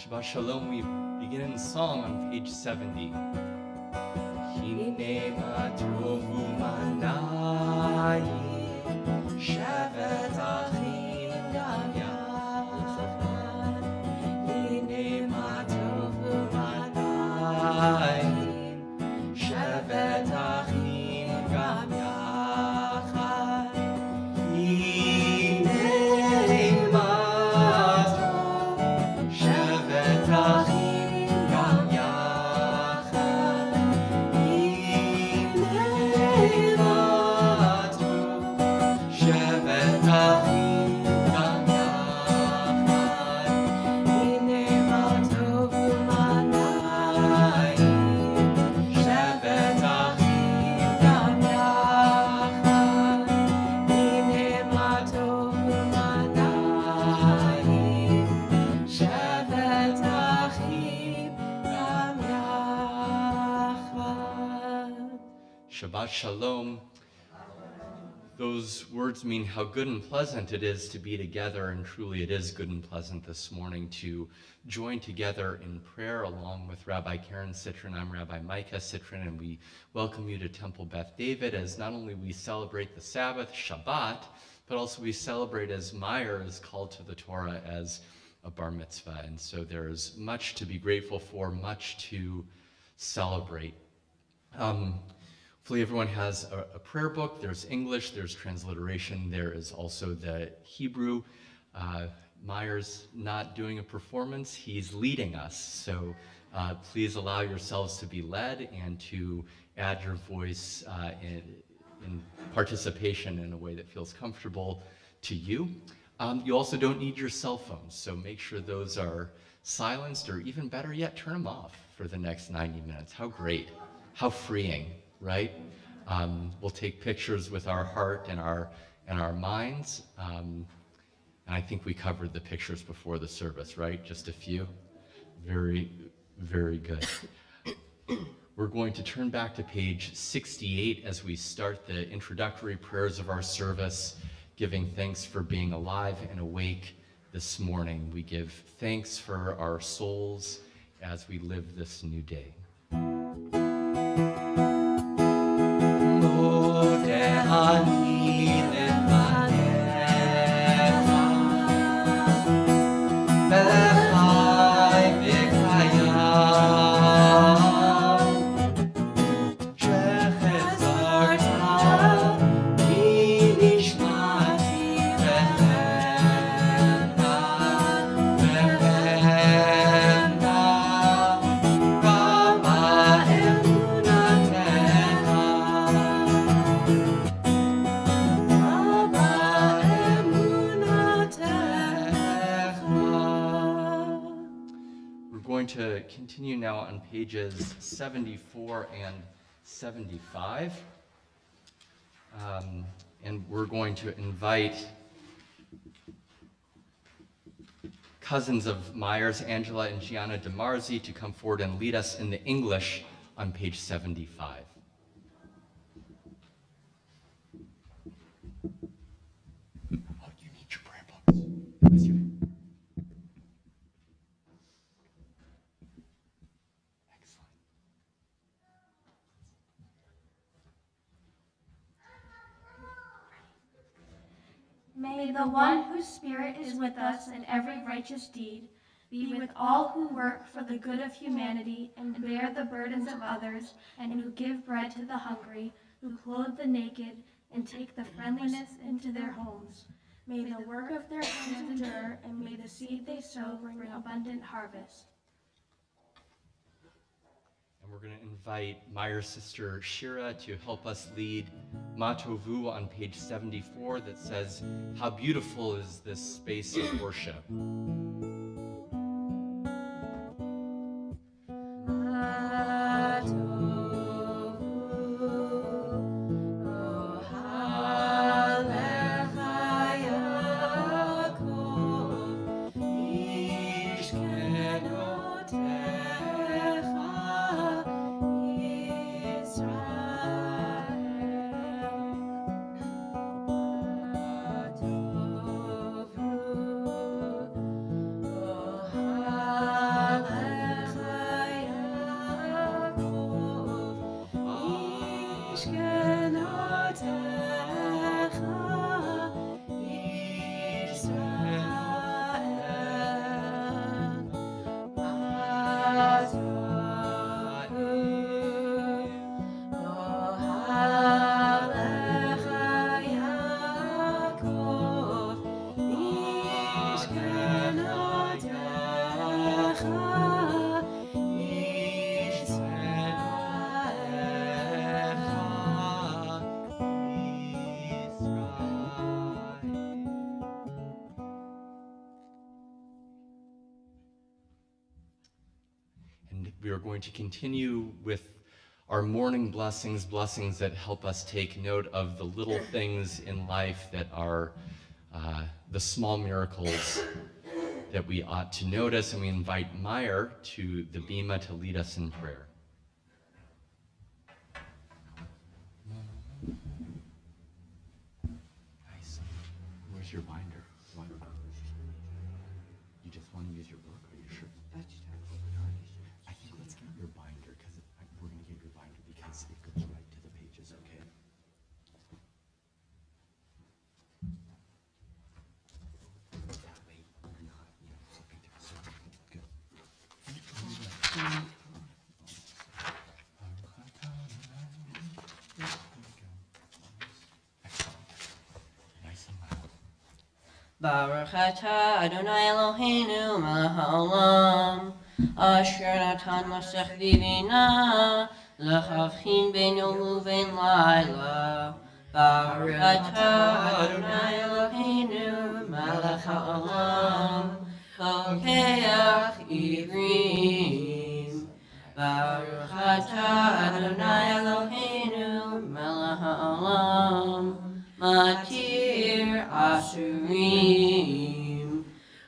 Shabbat Shalom, we begin in song on page 70. Hine ma tovu manayim, shevet achim gam yachad. Hine ma tovu manayim, shevet achim gam yachad. Hine ma shevet achim gam yachad. Hine ma shevet achim gam yachad. Hine ma tovu manayim, shevet achim gam yachad. Hine ma tovu manayim, shevet achim gam yachad. Shabbat Shalom. Those words mean how good and pleasant it is to be together, and truly it is good and pleasant this morning to join together in prayer along with Rabbi Karen Citron. I'm Rabbi Micah Citron, and we welcome you to Temple Beth David as not only we celebrate the Sabbath, Shabbat, but also we celebrate as Meyer is called to the Torah as a bar mitzvah. And so there's much to be grateful for, much to celebrate. Hopefully everyone has a prayer book. There's English, there's transliteration, there is also the Hebrew. Meyer's not doing a performance, he's leading us. So please allow yourselves to be led and to add your voice in participation in a way that feels comfortable to you. You also don't need your cell phones, so make sure those are silenced, or even better yet, turn them off for the next 90 minutes. How great, how freeing, right? We'll take pictures with our heart and our minds. And I think we covered the pictures before the service, right? Just a few. Very, very good. We're going to turn back to page 68 as we start the introductory prayers of our service, giving thanks for being alive and awake this morning. We give thanks for our souls as we live this new day. To continue now on pages 74 and 75. And we're going to invite cousins of Myers, Angela and Gianna DeMarzi, to come forward and lead us in the English on page 75. Oh, you need your prayer books. Let's do it. May the one whose spirit is with us in every righteous deed be with all who work for the good of humanity and bear the burdens of others, and who give bread to the hungry, who clothe the naked, and take the friendliness into their homes. May the work of their hands endure, and may the seed they sow bring abundant harvest. And we're going to invite Meyer's sister Shira to help us lead Matovu on page 74 that says, "How beautiful is this space of worship." we are going to continue with our morning blessings, blessings that help us take note of the little things in life that are the small miracles that we ought to notice. And we invite Meyer to the bema to lead us in prayer. Nice. Where's your binder? You just want to use your book? Are you sure? I think let's get your binder, because we're going to get your binder because it goes right to the pages, okay? That way we're not, flipping through. So, good. Nice and loud. Baruch atah Adonai Eloheinu melech haolam asher natan masech v'bina lechavchin ben yom u'ben laila. Baruch atah Adonai Eloheinu melech haolam pokeach ivrim. Baruch atah Adonai Eloheinu melech haolam matir asurim.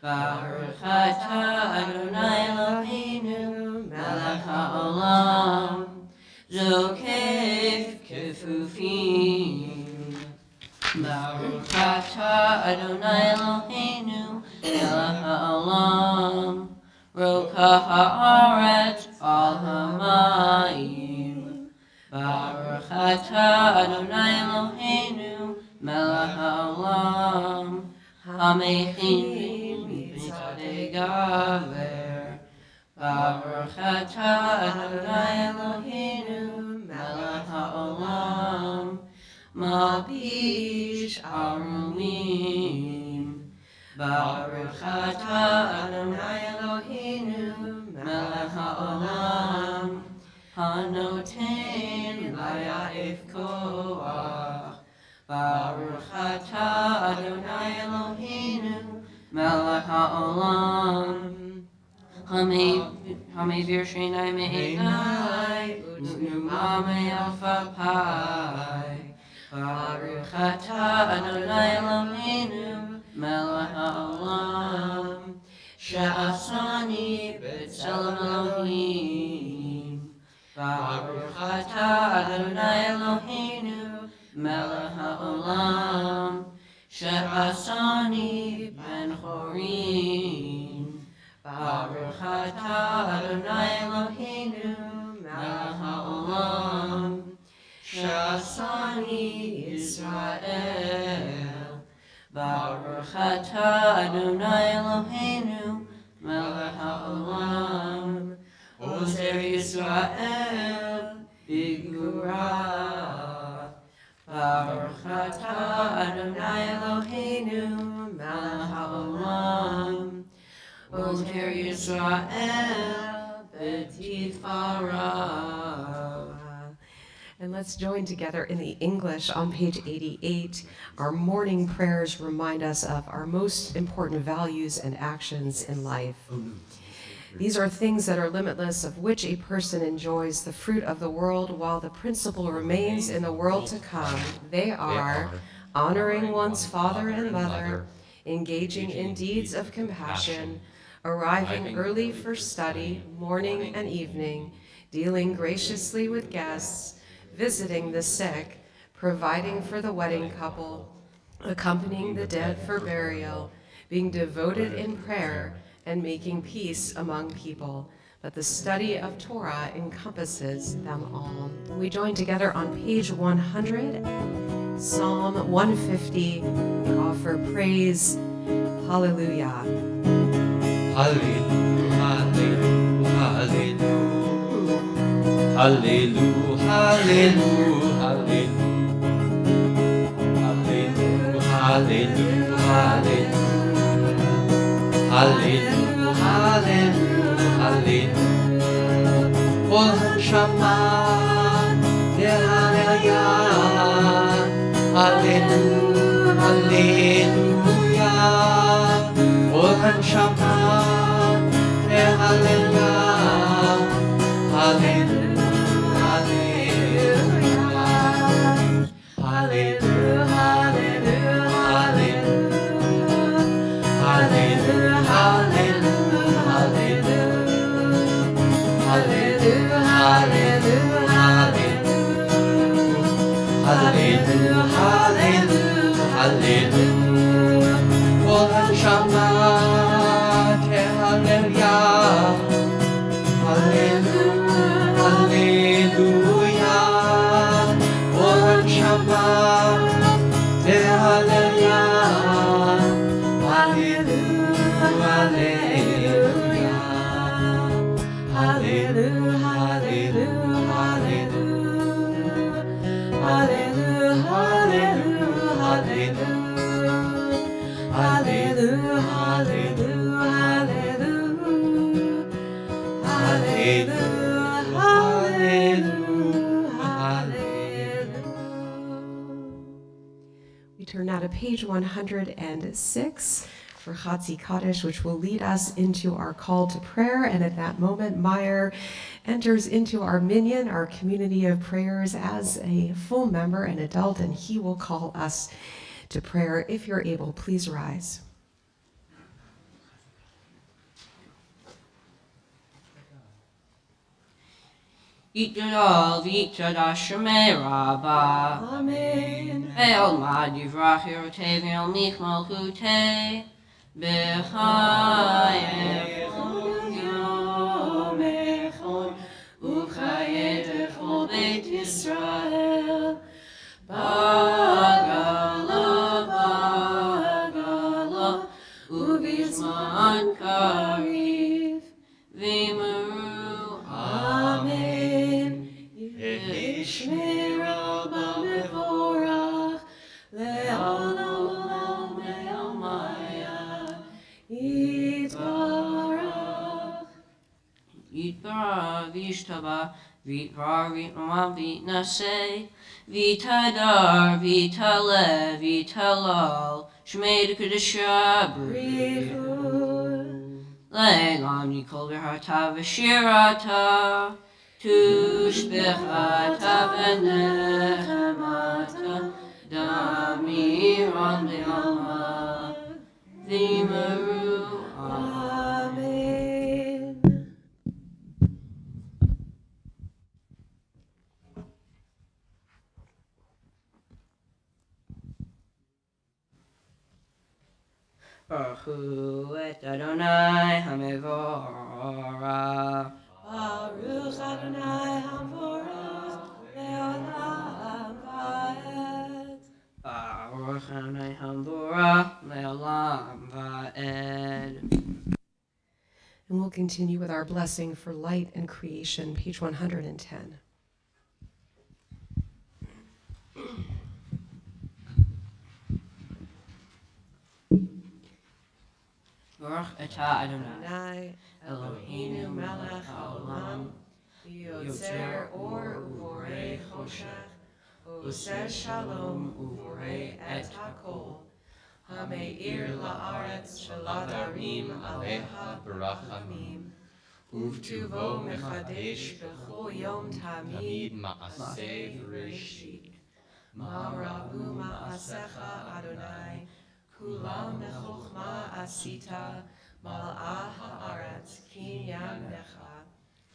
Baruch atah Adonai Eloheinu melech haolam zokef kefufim. Baruch atah Adonai Eloheinu melech haolam roka haaretz al hamayim. Baruch atah Adonai Eloheinu melech haolam hamechin b'mitzadei gaver. Baruch atah Adonai Eloheinu melech haolam mabish arumim. Baruch atah Adonai Eloheinu melech haolam hanoten laya'if koach. Baruch atah Adonai Eloheinu melech haolam hamevir shenai me'enai u'numa me'afapai. Baruch atah Adonai Eloheinu melech haolam she'asani b'tzelem Elohim. Baruch atah Adonai Eloheinu melech haolam she'asani ben chorim. Baruch atah Adonai Eloheinu melech haolam she'asani Yisrael. Baruch atah Adonai Eloheinu melech haolam ozer Yisrael b'gvura. Baruch atah Adonai Eloheinu melech haolam ozer Yisrael b'tifara. And let's join together in the English on page 88. Our morning prayers remind us of our most important values and actions in life. These are things that are limitless, of which a person enjoys the fruit of the world while the principle remains in the world to come. They are honoring one's father and mother, engaging in deeds of compassion, arriving early for study, morning and evening, dealing graciously with guests, visiting the sick, providing for the wedding couple, accompanying the dead for burial, being devoted in prayer, and making peace among people. But the study of Torah encompasses them all. We join together on page 100, Psalm 150, offer praise. Hallelujah. Hallelujah, hallelujah, hallelujah, hallelujah, hallelujah, hallelujah, hallelujah, hallelujah, hallelujah, hallelujah. Kol hanshama tehallelujah, hallelujah, hallelujah. Kol hanshama tehallelujah, Hallelujah, hallelujah, hallelujah, hallelujah, hallelujah, hallelujah, hallelujah, hallelujah, hallelujah, hallelujah. We turn now to page 106 for Chatzi Kaddish, which will lead us into our call to prayer. And at that moment, Meyer enters into our minyan, our community of prayers, as a full member, an adult, and he will call us to prayer. If you're able, please rise. Yitgadol v'yitgadah Shemei Rabbah. Amen. Ve'olmad yivrach yorotei ve'ol mich malchutei. B'chayei yom echad u'chayei b'chol Beit Yisrael. Bagala, bagala, u'bizman kariv v'imru. Amen. Yishmei Rabba mevorach le'olam olam le'omaya yitbarach. Yitbarach v'yishtaba v'yitvar v'yitmam v'yitnaseh v'yitadar v'yitaleh v'yitalal Shmei Kedusha B'richud Le'lam Nikol V'harta V'shirata Tushbechata V'nechemata Damiram Le'alma V'yimeru. Amen. Baruch hu et Adonai HaMevorach. Baruch Adonai Havorach le'olam va'ed. Baruch Adonai HaMevorach le'olam va'ed. And we'll continue with our blessing for light and creation, page 110. Baruch atah Adonai Adonai Eloheinu melech haolam Yotzer or uvorei choshech Oseh shalom uvorei et hakol Hameir la'aretz shaladarim aleha barachamim Uvtuvo mechadesh b'chol yom tamid ma'aseh v'reshit Ma'rabu ma'asecha Adonai Kulam nechochma asita mal'ah ha'aretz kinyan necha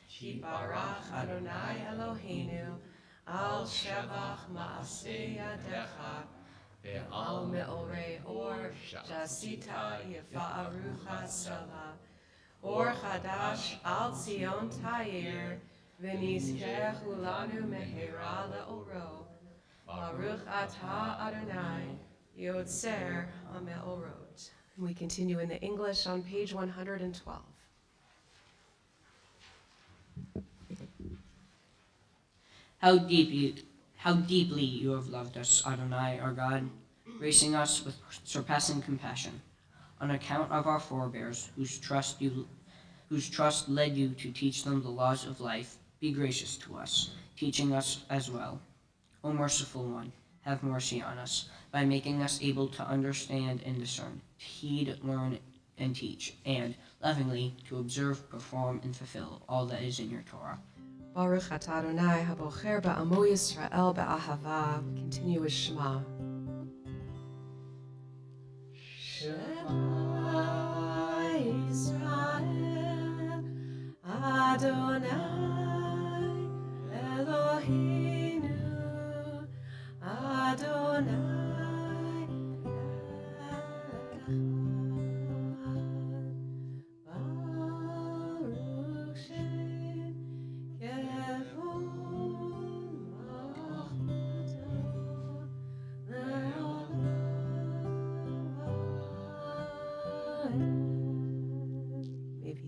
Yibarach Adonai Eloheinu al shevach ma'aseh yadecha ve'al me'orei or jasita yifa'arucha sela or chadash al Zion Tayir v'nizkehu lanu mehera le'oro Baruch atah Adonai Yotzer HaMe'orot. And we continue in the English on page 112. How deeply you have loved us, Adonai, our God, gracing us with surpassing compassion, on account of our forebears, whose trust led you to teach them the laws of life. Be gracious to us, teaching us as well. O merciful one, have mercy on us, by making us able to understand and discern, to heed, learn, and teach, and, lovingly, to observe, perform, and fulfill all that is in your Torah. Baruch atah Adonai habocher ba'amo Yisrael ba'ahava. We continue with Shema. Shema Yisrael Adonai Eloheinu Adonai Baruch Shem Kevod Malchuto Le'olam.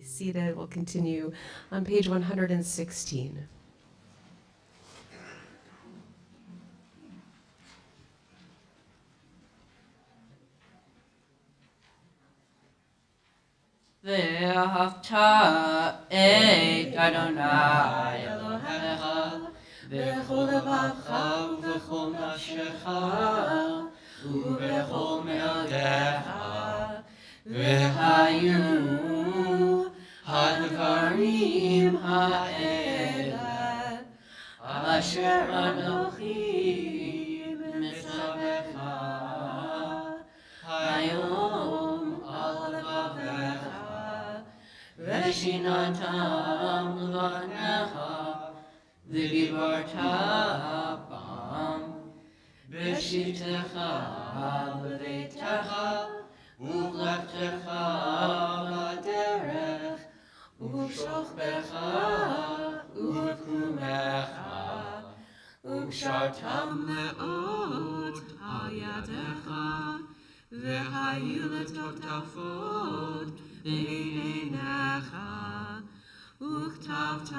Be seated. We'll continue on page 116. ואהבת את אדוני אלוהיך בכל לבבך ובכל נפשך ובכל מאודיך והיו הדברים האלה אשר אנוכי מצווך היום על לבביך ושיננתם לבניך ודיברת בם בשבתך בביתך ובלכתך בדרך ובשוכבך ובקומך וקשרתם מאוד על ידך והיו לטוטפות בעיניך וכתבתם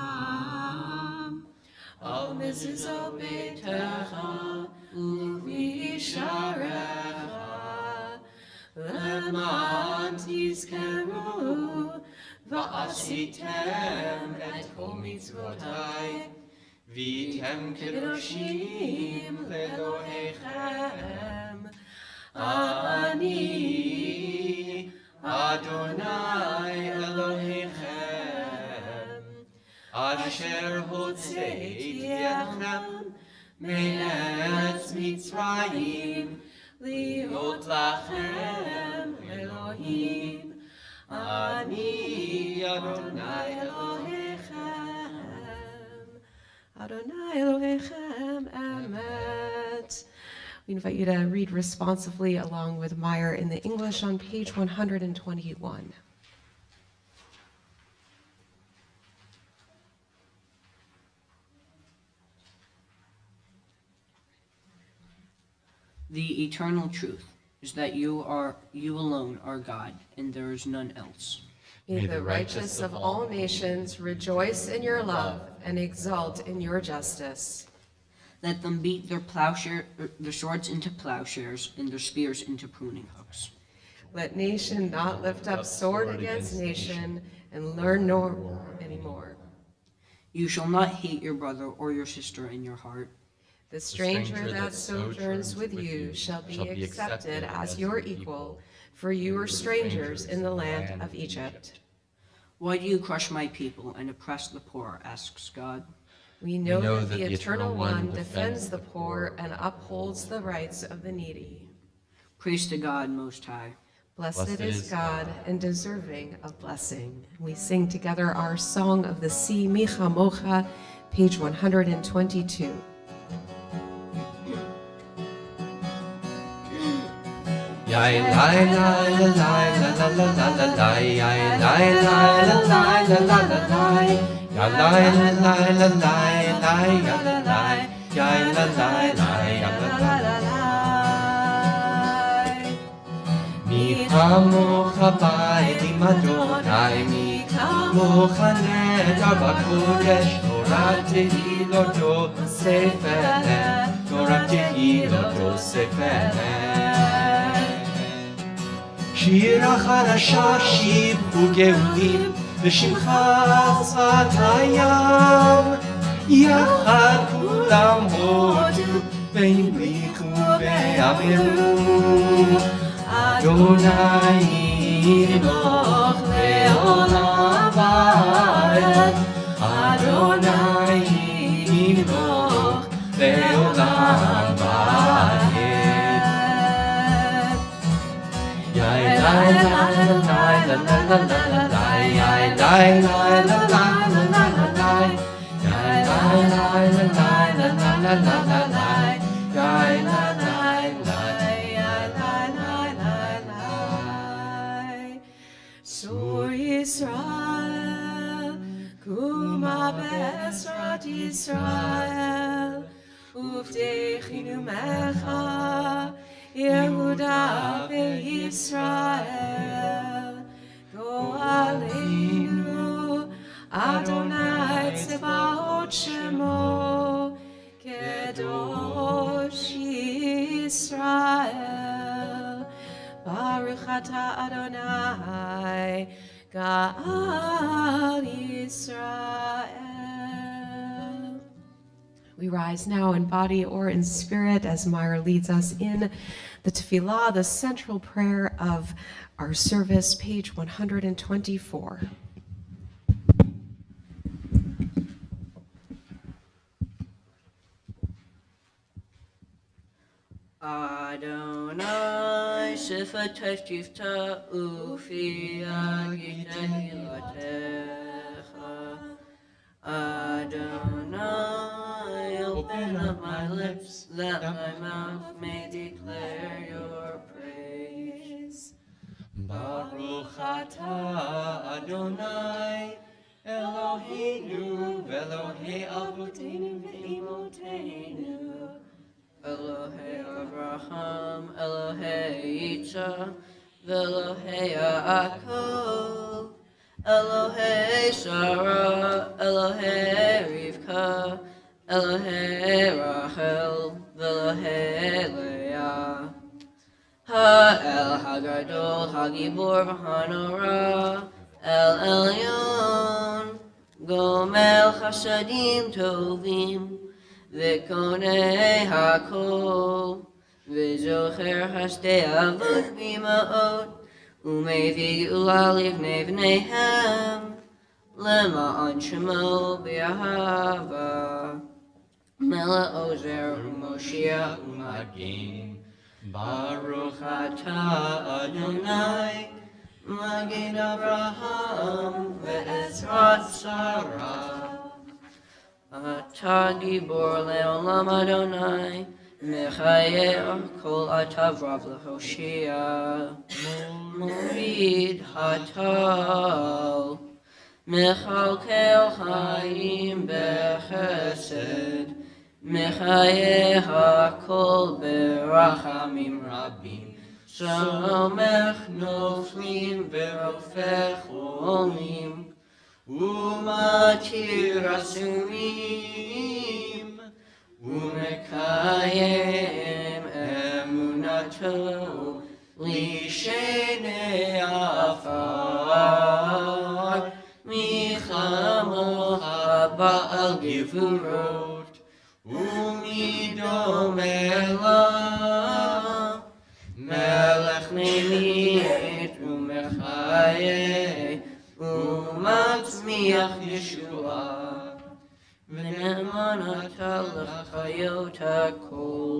על מזוזות ביתך ובשעריך למען תזכרו ועשיתם את כל מצוותיי והייתם קדושים לאלוהיכם אני אדוני אלוהיכם אשר הוצאתי אתכם מארץ מצרים להיות לכם אלוהים אני אדוני אלוהיכם Adonai Elohechem Emet. We invite you to read responsively along with Meyer in the English on page 121. The eternal truth is that you alone are God, and there is none else. May the righteous of all nations rejoice in your love and exult in your justice. Let them beat their swords into plowshares and their spears into pruning hooks. Let nation not lift up sword against nation and learn no war anymore. You shall not hate your brother or your sister in your heart. The stranger that sojourns with you shall be accepted as your equal, for you are strangers in the land of Egypt. Why do you crush my people and oppress the poor, asks God. We know that the Eternal One defends the poor and upholds the rights of the needy. Praise to God Most High. Blessed is God and deserving of blessing. We sing together our Song of the Sea, Micha Mocha, page 122. Yai lai lai la lai la la la la la lai yai lai lai la lai la la la lai yai lai la lai la lai lai ya la lai yai la lai lai ya la la la lai mi chamocha bai limadonai mi chamocha nedar b'kodesh Torah tehilloto sefer Torah tehilloto sefer שיר החדשה שיבחו גאולים ושמך שפת הים יחד כולם הודו והמליכו ואמרו אדוני ימלוך לעולם ועד אדוני ימלוך לעולם ועד Sur Yisrael, Kuma Besrat Yisrael, Uvdechinu Mecha, Yehuda ve'Yisrael, Go Aleinu Baruch atah Adonai, Ga'al Yisrael. We rise now in body or in spirit as Meyer leads us in the tefillah, the central prayer of our service, page 124. Adonai, Sifatech Tifta, Ufia Gitehilatecha. Adonai, open up my lips, that my mouth may declare your praise. Baruch atah Adonai, Eloheinu v'Elohei Avoteinu v'Imotenu. Elohei Abraham, Elohei Yitzhak, v'Elohei Yaakov, Elohei Sarah, Elohei Rivka, Elohei Rachel, v'Elohei Leah. Ha'el Hagadol, Hagibor v'Hanora, El Elyon, Gomel Chasadim Tovim, V'konei hakol, v'zocher hasdei avot b'ima'ot, u'mevii geula livnei v'neihem, lema'an shemo b'ahava. Mela ozer u'moshiach Magin, Baruch atah Adonai, Magin Abraham ve'ezrat Sarah. Ata gibor le'olam Adonai, mechayer kol atavrav lehoshia. Morid hatal, mechalkel hayim bechesed, mechayer hakol berachamim rabim. Somech noflim verofech olim. Umatir asurim, umekayem emunato, lishenei afar, michamocha ba'al gevurot, umidomela, melech nemit umechayem, umatzmiach Yeshua, v'ne'eman atah l'chayot hakol,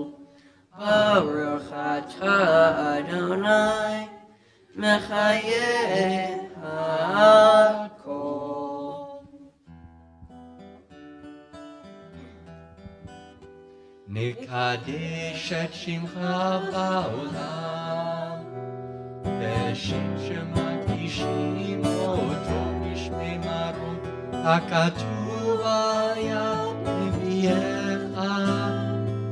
Baruch atah Adonai, mechayeh hakol. Nekadesh et shimcha ba'olam, v'shem shemakdishim oto b'shmei marot, hakatuv haya b'piecha,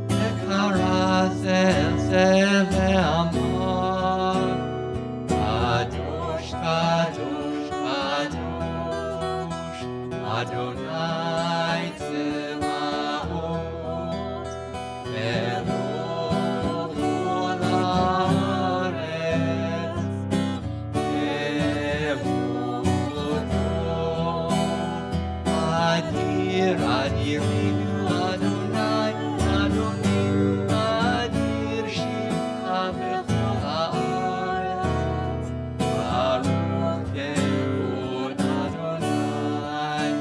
v'kara ze ve'amar, Kadosh, Kadosh, Kadosh, Adonai Tzebaot, Elohim haaretz, Adir, Adirinu Adonai, Adonai, Adir Shimcha b'chol haaretz, Baruch Kevod Adonai.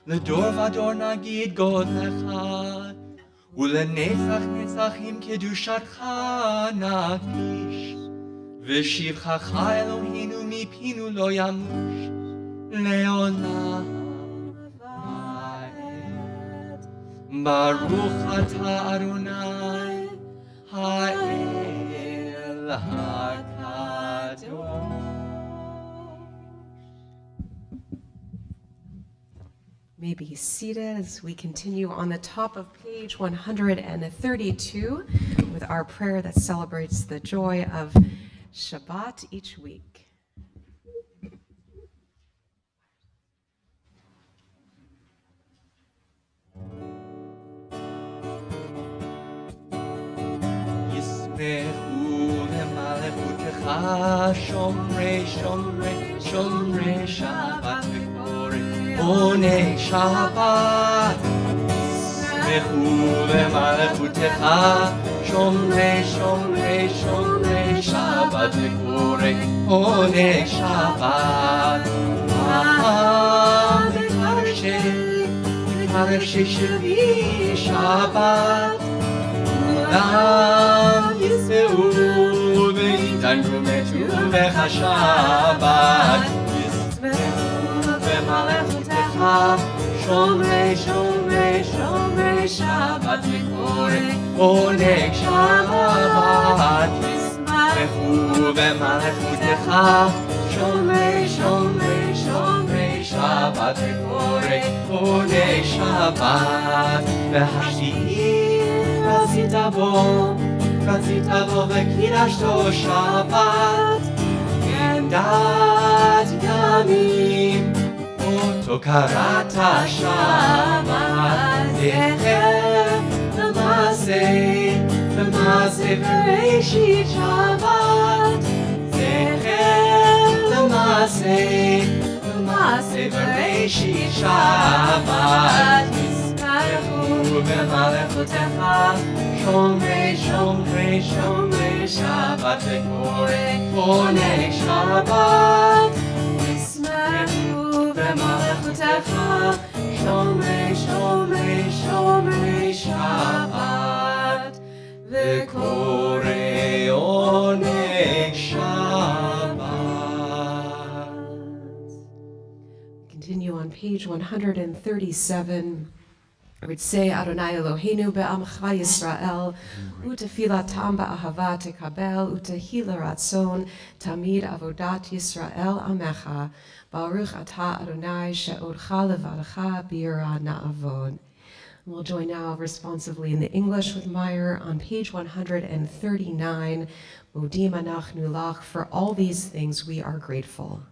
לדור ודור נגיד גודלך, ולנצח נצחים קדושתך נקדיש. ושבחך אלוהינו מפינו לא ימוש, לעולם ועד. ברוך אתה אדוני, האל הקדוש. May be seated as we continue on the top of page 132 with our prayer that celebrates the joy of Shabbat each week. ישמחו למלכותך שומרי שומרי שומרי שבת וקורא עוני שבת. ישמחו למלכותך שומרי שומרי שומרי שבת וקורא עוני שבת. בקרשי שבי שבת כולם ישאו ויתענגו מטובך שבת. ישמחו במלכותך שומרי שומרי שומרי שבת וקורא עונג שבת. ישמחו במלכותך שומרי שומרי שומרי שבת וקורא עונג שבת. והשיר רצית בו וקידשתו שבת, כדת ימים אותו קראת שבת. זכר למעשה בראשית שבת, זכר למעשה בראשית שבת. ישמחו במלכותך שומרי שומרי שומרי שבת וקורא עונג שבת. ישמחו במלכותך שומרי שומרי שומרי שבת וקורא עונג שבת. Continue on page 137. I would say, Adonai Eloheinu be'amcha Yisrael, u'tefilatam ba'ahava tekabel, u'tehila ratzon, tamid avodat Yisrael amecha, baruch atah Adonai she'odcha levadecha b'yira na'avon. We'll join now responsively in the English with Meyer on page 139, Modim anachnu lach, for all these things we are grateful.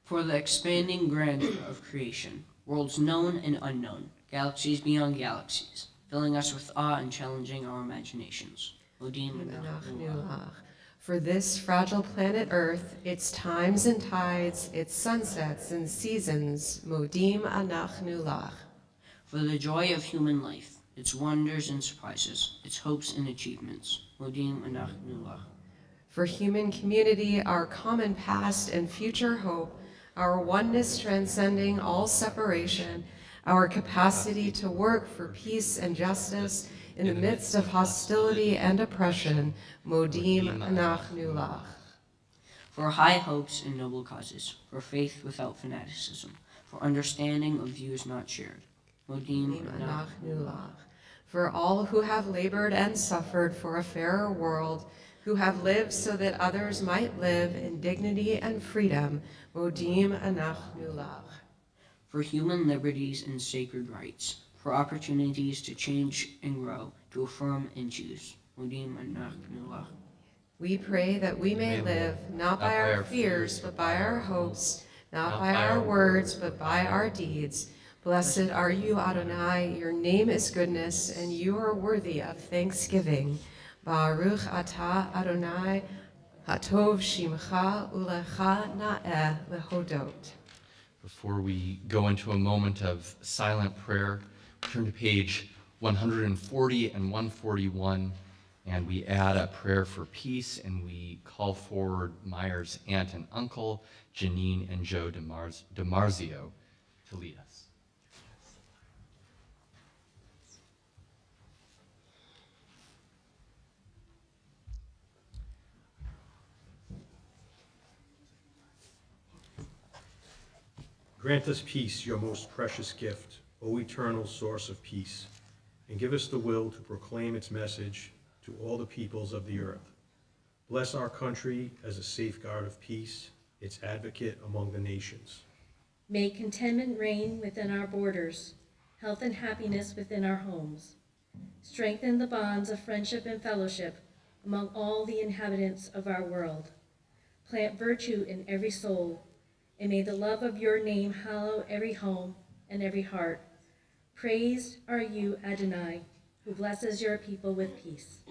For the expanding grandeur of creation, worlds known and unknown, galaxies beyond galaxies, filling us with awe and challenging our imaginations. Modim anachnu lach. For this fragile planet Earth, its times and tides, its sunsets and seasons, Modim anachnu lach. For the joy of human life, its wonders and surprises, its hopes and achievements. Modim anachnu lach. For human community, our common past and future hope, our oneness transcending all separation, our capacity to work for peace and justice in the midst of hostility and oppression, Modim anachnu lach. For high hopes and noble causes, for faith without fanaticism, for understanding of views not shared. Modim anachnu lach. For all who have labored and suffered for a fairer world, who have lived so that others might live in dignity and freedom, Modim anachnu lach. For human liberties and sacred rights, for opportunities to change and grow, to affirm and choose. Modim anachnu lach. We pray that we may live not by our fears, but by our hopes, not by our words, but by our deeds. Blessed are you, Adonai, your name is goodness, and you are worthy of thanksgiving. Baruch atah Adonai, hatov shimcha ulecha na'eh lehodot. Before we go into a moment of silent prayer, turn to page 140 and 141, and we add a prayer for peace, and we call forward Meyer's aunt and uncle, Janine and Joe DiMarzio, to lead us. Grant us peace, your most precious gift, O eternal source of peace, and give us the will to proclaim its message to all the peoples of the earth. Bless our country as a safeguard of peace, its advocate among the nations. May contentment reign within our borders, health and happiness within our homes. Strengthen the bonds of friendship and fellowship among all the inhabitants of our world. Plant virtue in every soul, and may the love of your name hallow every home and every heart. Praised are you, Adonai, who blesses your people with peace.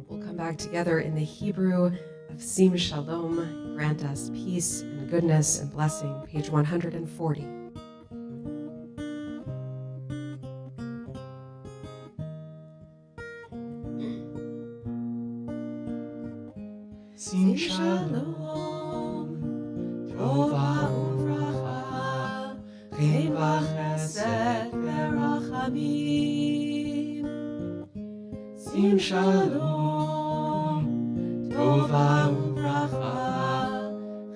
We'll come back together in the Hebrew of Sim Shalom, grant us peace and goodness and blessing, page 140. Sim shalom, tova uvracha, chen v'chesed v'rachamim. Sim shalom, tova uvracha,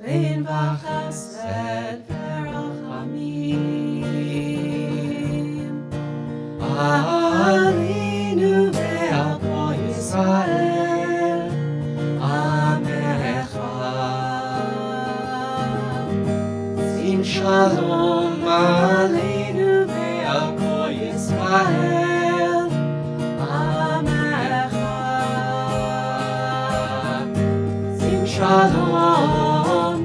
chen v'chesed v'rachamim. Aleinu ve'al kol Yisrael, Sim shalom aleinu ve'al kol Yisrael, Amecha. Sim shalom,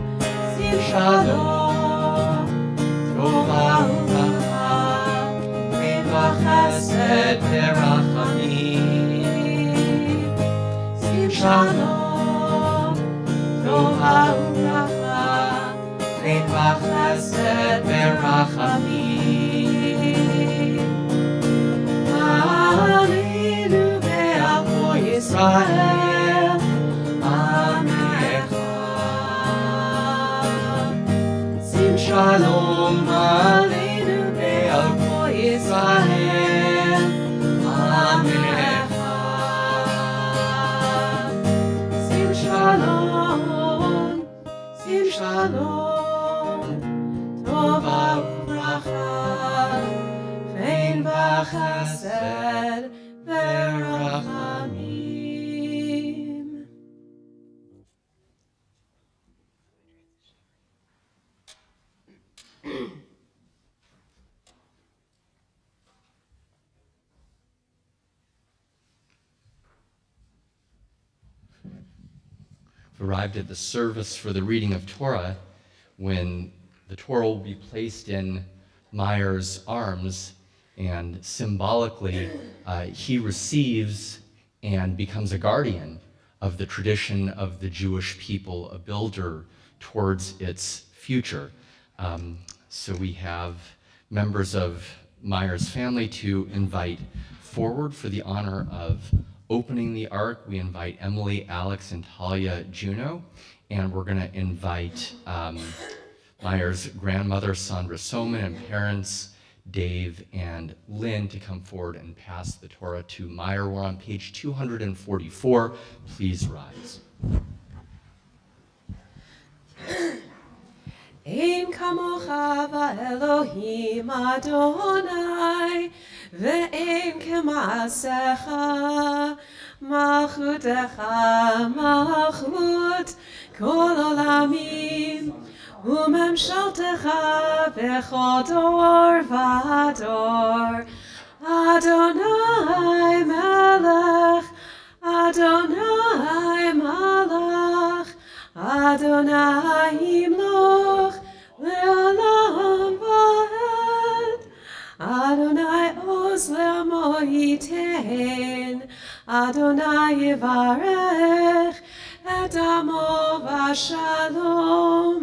tova uvracha, chen v'chesed v'rachamim. Sim shalom, tova uvracha, chen v'chesed v'rachamim. Aleinu ve'al kol Yisrael, Amecha. Sim shalom aleinu ve'al kol Yisrael, Amecha. Sim shalom, tova uvracha, chen v'chesed v'rachamim. Arrived at the service for the reading of Torah, when the Torah will be placed in Meyer's arms, and symbolically he receives and becomes a guardian of the tradition of the Jewish people, a builder towards its future. So we have members of Meyer's family to invite forward for the honor of opening the ark. We invite Emily, Alex, and Talia Juno, and we're going to invite Meyer's grandmother, Sandra Soman, and parents, Dave and Lynn, to come forward and pass the Torah to Meyer. We're on page 244. Please rise. kamocha va'elohim Adonai, ve'en kema'asecha, malchutecha malchut kol olamim, umemshaltecha bechol dor v'dor. Adonai melech, Adonai malach, Adonai yimloch le'olam va'ed. Adonai oz le'amo yitein, Adonai yivarech et amo v'shalom.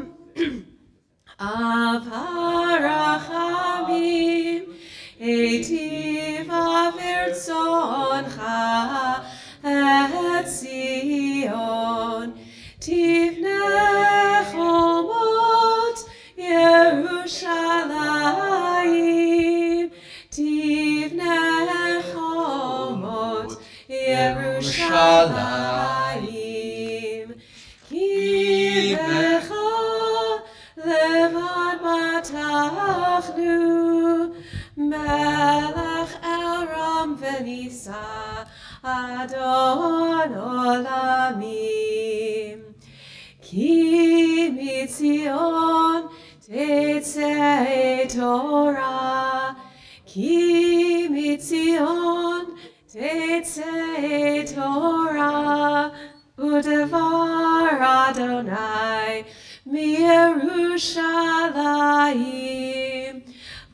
Av harachamim eitiv avertzoncha et Zion, tivnei chomot Yerushalayim, tivnei chomot Yerushalayim, ki becha levad matachnu, melech Elram v'nisa, Adon olamim. Ki mitzion tetzei Torah, ki mitzion tetzei Torah, udevar Adonai miYerushalayim.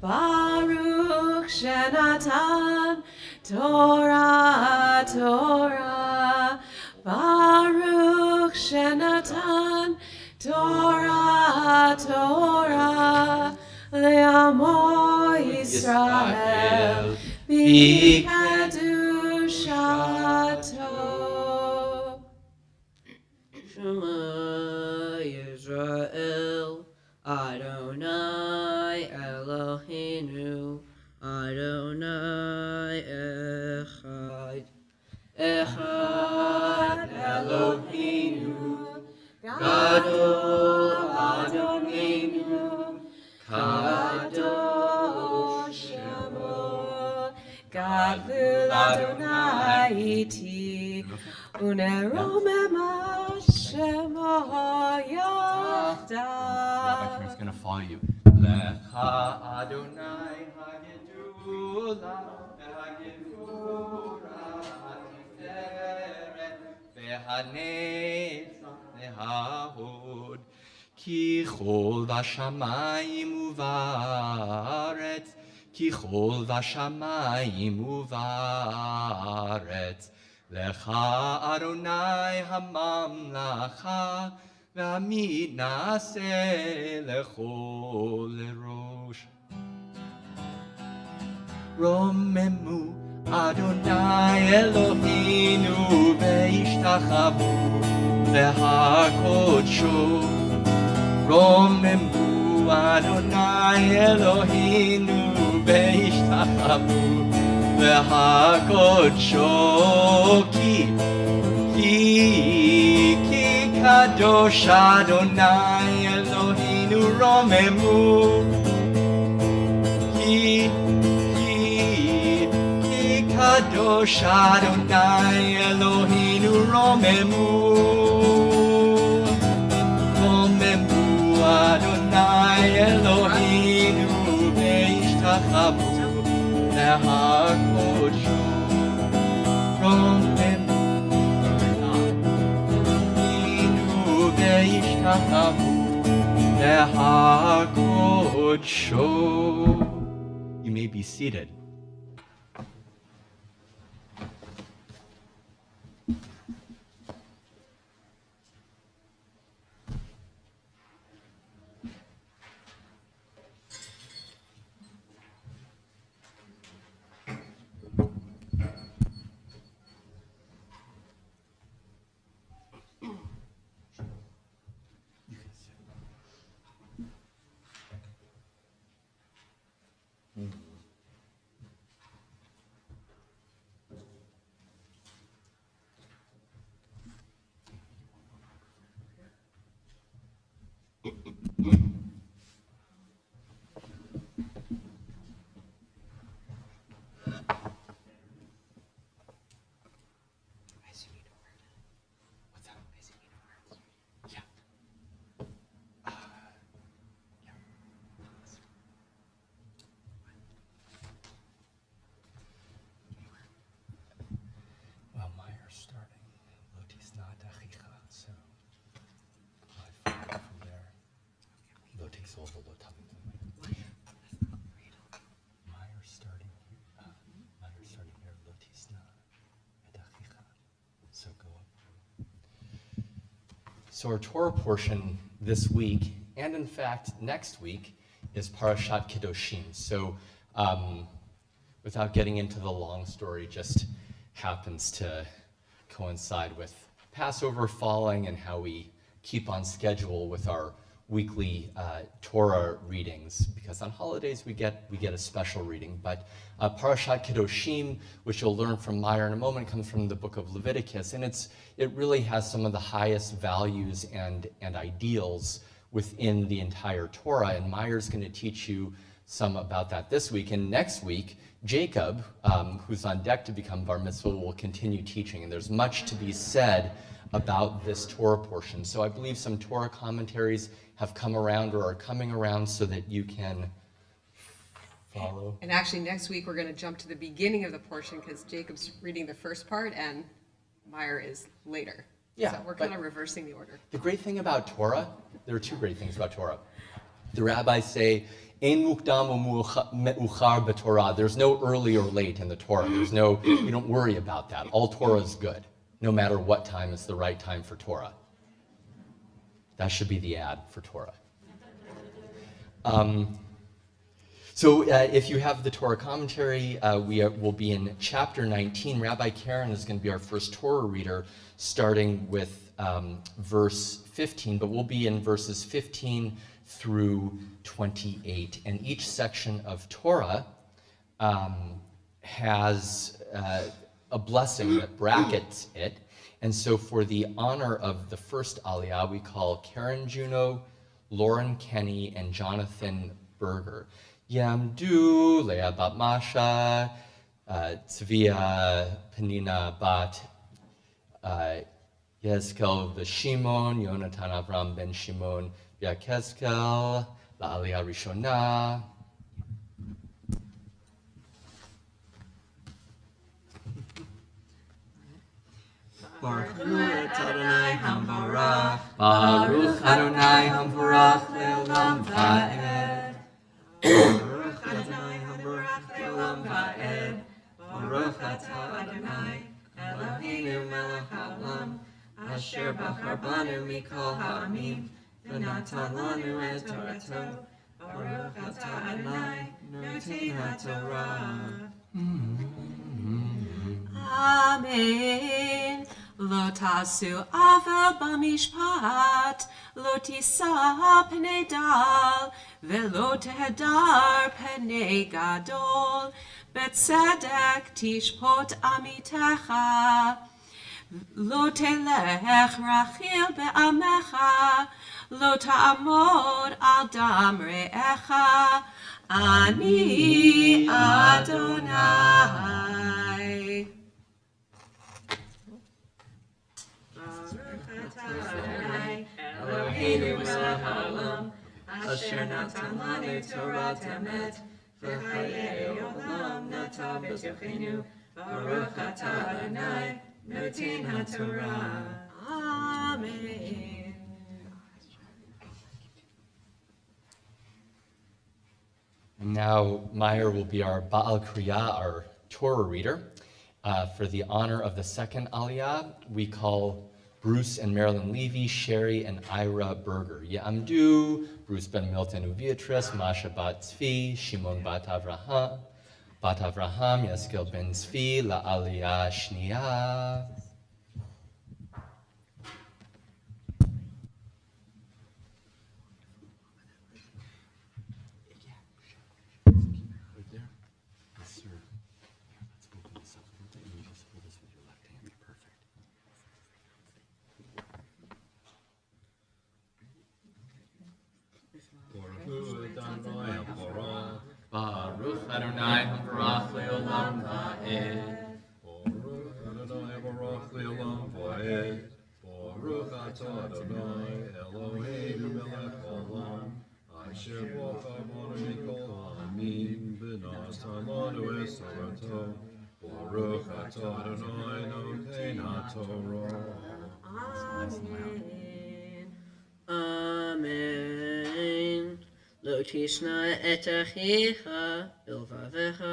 Baruch shenatan Torah, Torah, Baruch shenatan Torah, Torah, le'amo Yisrael, b'kedushato. Shema Yisrael, Adonai Eloheinu, Adonai Echad. Echad Eloheinu, Gadol Adonenu, Kadosh Shemo, Gadol Adonai iti, uneromema Shemo yachdav. Rabbi Karen's going to follow you. Lecha Adonai hagedula, hagedura, hatiferet, vehanetzach vehahod, ki chol vashamayim uvaretz, ki chol vashamayim uvaretz, lecha Adonai hamamlacha, v'amid na'aseh lechol rosh. Romemu Adonai Eloheinu ve'ishtachavu ve'hakodsho. Romemu Adonai Eloheinu ve'ishtachavu ve'hakodsho. Ki Kadosh Adonai Eloheinu romemu, Ki Kadosh Adonai Eloheinu romemu, romemu Adonai Eloheinu ve'ishtachavu le'hakodsho. Romemu You may be seated. So go up. So our Torah portion this week, and in fact next week, is Parashat Kedoshim. So without getting into the long story, just happens to coincide with Passover falling and how we keep on schedule with our weekly Torah readings, because on holidays we get a special reading. But Parashat Kedoshim, which you'll learn from Meyer in a moment, comes from the book of Leviticus, and it really has some of the highest values and ideals within the entire Torah, and Meyer's going to teach you some about that this week. And next week, Jacob, who's on deck to become Bar Mitzvah, will continue teaching, and there's much to be said about this Torah portion. So I believe some Torah commentaries have come around or are coming around so that you can follow. And actually next week we're going to jump to the beginning of the portion because Jacob's reading the first part and Meyer is later. Yeah, so we're kind of reversing the order. The great thing about Torah, there are two great things about Torah. The rabbis say, Ein mukdam u'me'uchar b'Torah. There's no early or late in the Torah. You don't worry about that. All Torah is good, no matter what time is the right time for Torah. That should be the ad for Torah. So if you have the Torah commentary, we'll be in chapter 19. Rabbi Karen is going to be our first Torah reader, starting with verse 15, but we'll be in verses 15 through 28. And each section of Torah has a blessing that brackets it. And so for the honor of the first Aliyah, we call Karen Juno, Lauren Kenny, and Jonathan Berger. Yamdu, Leah Bat Masha, Tzvia, Penina Bat Yezkel V'Shimon, Yonatan Avram ben Shimon Yakezkel, La'aliyah Rishonah. Baruch Adonai Hamvarach, Baruch Adonai Hamvarach Le'olam Va'ed. Baruch Adonai Hamvarach Le'olam Va'ed. Baruch Atah Adonai Eloheinu Melech Haolam, Asher Bachar Banu Mikol Ha'amim, V'natan Lanu Et Torato. Baruch Atah Adonai Noten HaTorah. Amen. Lo tasu avel b'mishpat, lo tisa pnei dal, velo tehedar pnei gadol, betzedek tishpot amitecha, lo telech rachil be'amecha, lo ta'amod al dam re'echa, ani Adonai. Eloheinu melech haolam, asher natan lanu Torah emet, v'chayei olam natan b'tochenu, baruch atah Adonai, noten haTorah. Amen. And now Meyer will be our Baal Kriya, our Torah reader. For the honor of the second Aliyah, we call Bruce and Marilyn Levy, Sherry and Ira Berger. Ya'amdu, Bruce ben Milton Uviatris, Masha bat Tzvi, Shimon bat Avraham, Yeskel ben Tzvi, La'aliyah Shniya. Baruch Adonai Hamvarach Le'olam Va'ed. Baruch Adonai Hamvarach Le'olam Va'ed. Baruch Atah Adonai Eloheinu Melech Haolam, Asher Bachar Banu Mikol Ha'amim, V'natan Lanu Et Torato. Baruch Atah Adonai Noten HaTorah. Amen. Amen. ולא תשנא את אחיך בלבביך,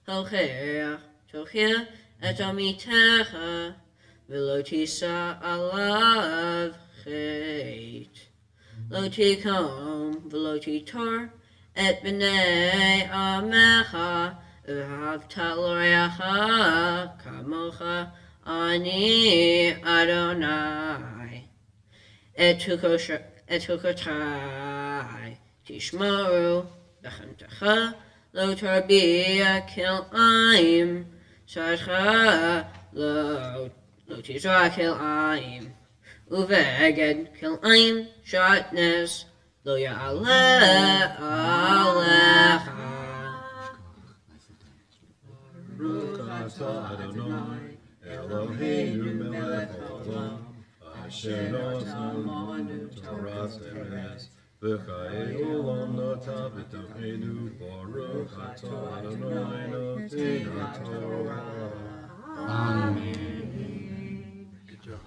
הוכח תוכיח את עמיתך, ולא תישא עליו חטא. לא תקום ולא תיטור את בני עמך, ואהבת לרעך כמוך, אני אדוני. את חוקותי תשמרו בחמתך, לא תרביע כלאיים, שעתך לא תזרע כלאיים, ובגד כלאיים שעטנז לא יעלה עליך. ברוך אתה אדוני אלוהינו מלך העולם, אשר נתנו תורת אמת, וחיי עולם נטע בתוכנו. ברוך אתה אדוני נותן התורה. Amen. Good job.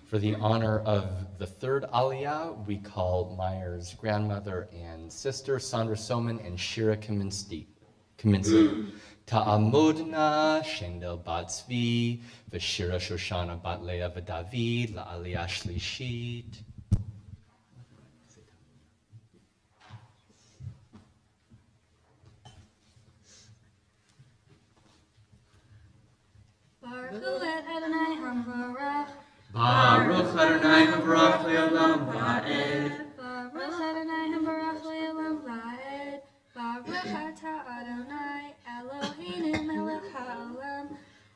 For the honor of the third Aliyah, we call Meyer's grandmother and sister, Sandra Soman and Shira Kaminski. Ta'amodna Shendel Bat Zvi, V'Shira Shoshana Bat Leah V'David, La'aliyah Shlishit. Baruch Adonai Hamvarach. Baruch Adonai Habarach Le'olam Va'ed. Baruch Adonai Hamvarach Le'olam Va'ed. Baruch Ata Adonai Eloheinu Melech HaOlam,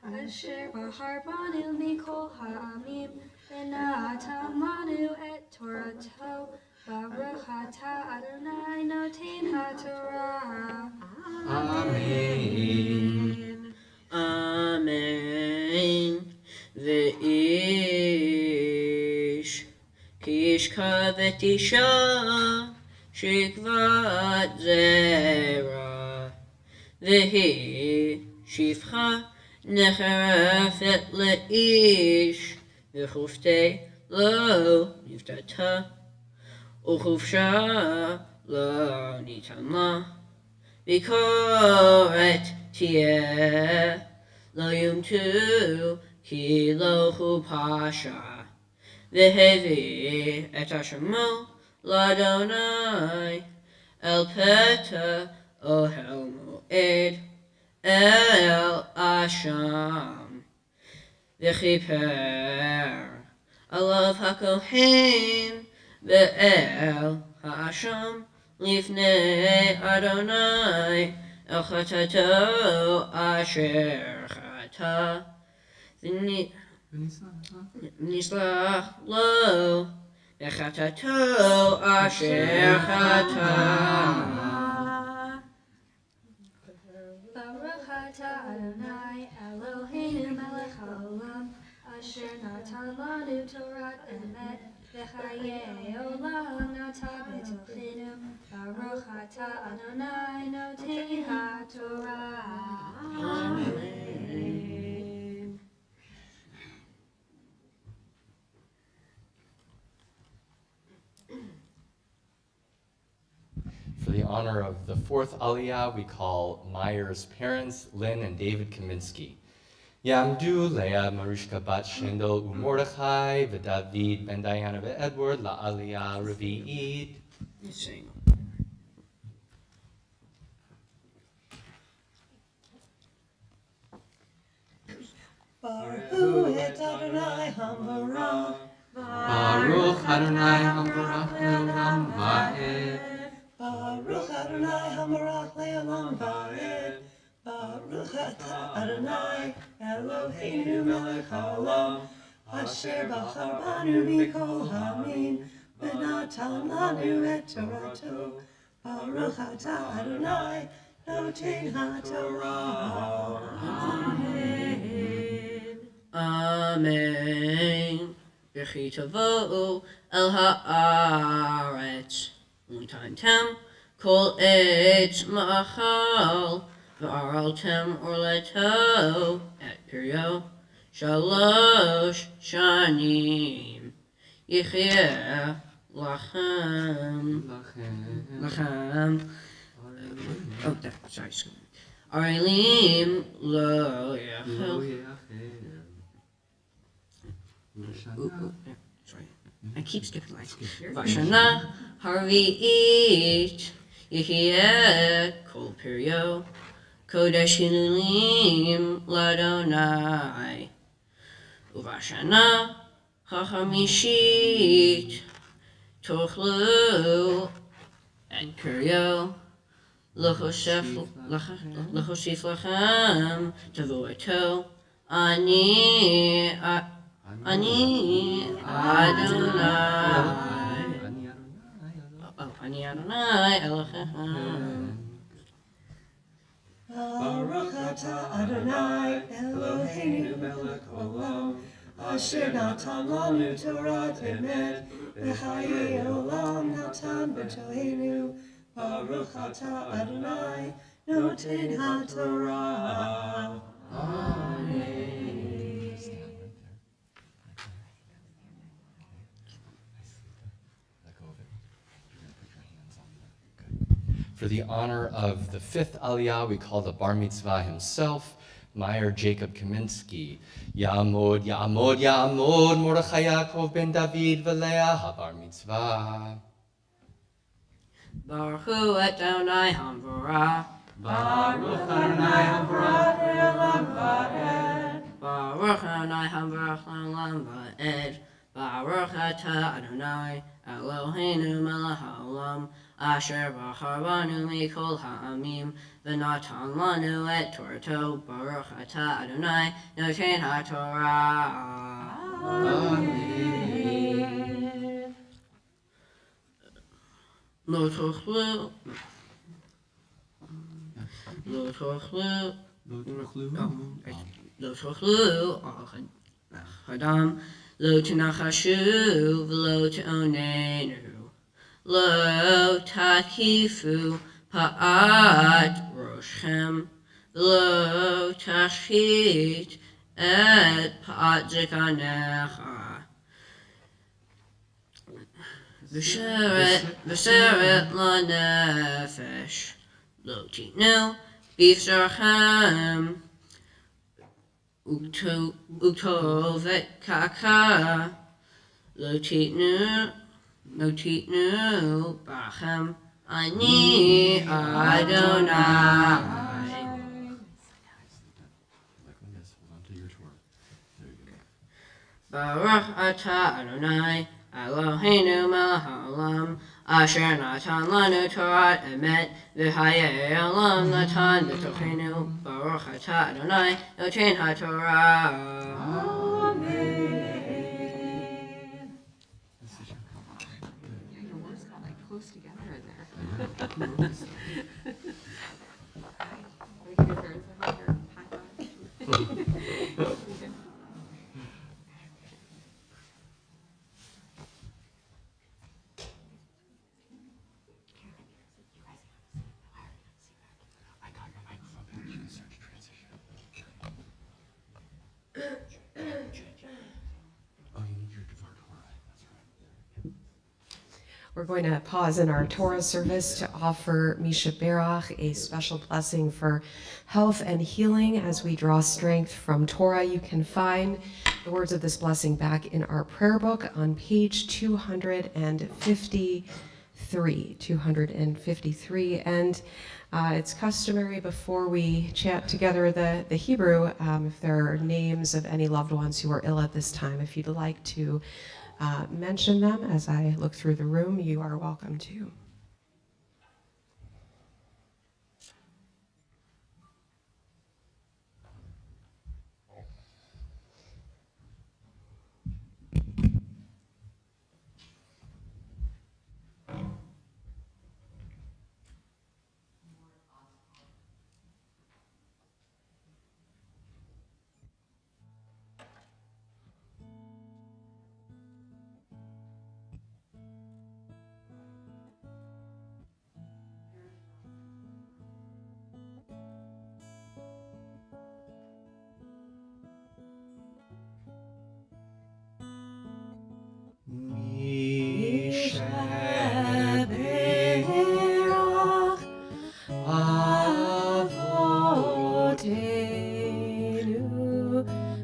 Asher Bahar Banu Mikol Ha'amim, V'natan Lanu et Torato. Baruch Ata Adonai Noten HaTorah. Amen. Amen. Ve'ish kishka v'tisha shikvat zera, vehi shifcha necharafet le'ish, v'chufte lo niftata, uchufsha lo nitanla, v'koret tieh lo yumtu ki lo hu pasha, v'hevi et hashemo l'Adonai el peta ohel moed el asham, v'chiper alav hakohen ve'el ha'asham lifnei Adonai el chatato asher chata, v'nislach lo v'chatato asher chata. Baruch Ata Adonai Eloheinu Melech HaOlam, Asher Natan Lanu Torat Emet, V'chayei Olam Nata B'tochenu. Baruch Ata Adonai Noten HaTorah. Amen. For the honor of the fourth Aliyah, we call Meyer's parents, Lynn and David Kaminski. Yamdu Leah Marushka Bat Shendel Umordechai V'David Ben Diana V'Edward La'aliyah Revi'it. Sing. Baruch et Adonai Hamvarach. Baruch Adonai Hamvarach Le'olam Va'ed. Baruch Adonai Hamvarach Le'olam Va'ed. Baruch Ata Adonai Eloheinu Melech HaOlam, Asher Bachar Banu Mikol Ha'amim, V'natan Lanu et Torato. Baruch Ata Adonai Noten HaTorah. Amen. V'chi tavo'u el ha'aretz, u'ntantem kol etz ma'achal, v'araltem orleto et pirio, Shalosh shanim yichyeh lachem. Oh, sorry. Arelim lo yachel. Sorry, I keep skipping lines. Vashana harvi'it yichyeh kol perio. Kodesh hilulim ladonai. Uvashana hachamishit tochlu et perio. L'chosif lachem tavoeto ani Adonai Elohim. Baruch atah Adonai Eloheinu melech olam, asher natan lanu Torat emet, v'chayei olam natan b'tohenu. Baruch atah Adonai noten haTorah. For the honor of the fifth Aliyah, we call the Bar Mitzvah himself, Meyer Jacob Kaminski. Ya'amod, Ya'amod, Ya'amod, Mordechai Yaakov ben David v'Leah HaBar Mitzvah. Baruch Hu Adonai Hamvorah. Baruch Adonai Hamvorah le'olam va'ed. Baruch Adonai Hamvorah le'olam va'ed. Baruch atah Adonai Eloheinu melech haolam, asher bachar banu mikol ha'amim, v'natan lanu et Torato. Baruch atah Adonai noten haTorah. Amen. Lo tochlu al Hadam, lo tenachashu v'lo te'onenu, lo takifu pa'at roshchem, v'lo tashchit et pa'at zikanecha. V'sheret lanefesh, lo titnu b'yisrachem, uktovet kaka, lo titnu bachem, ani Adonai. Baruch atah Adonai Eloheinu melech haolam, asher natan lanu Torat emet, v'chayei olam natan b'tochenu. Baruch atah Adonai noten haTorah. Amen. Your words got like close together in there. We can get parents over here. High five. We're going to pause in our Torah service to offer Misha Berach a special blessing for health and healing as we draw strength from Torah. You can find the words of this blessing back in our prayer book on page 253. And it's customary before we chant together the Hebrew, if there are names of any loved ones who are ill at this time, if you'd like to mention them as I look through the room, you are welcome to.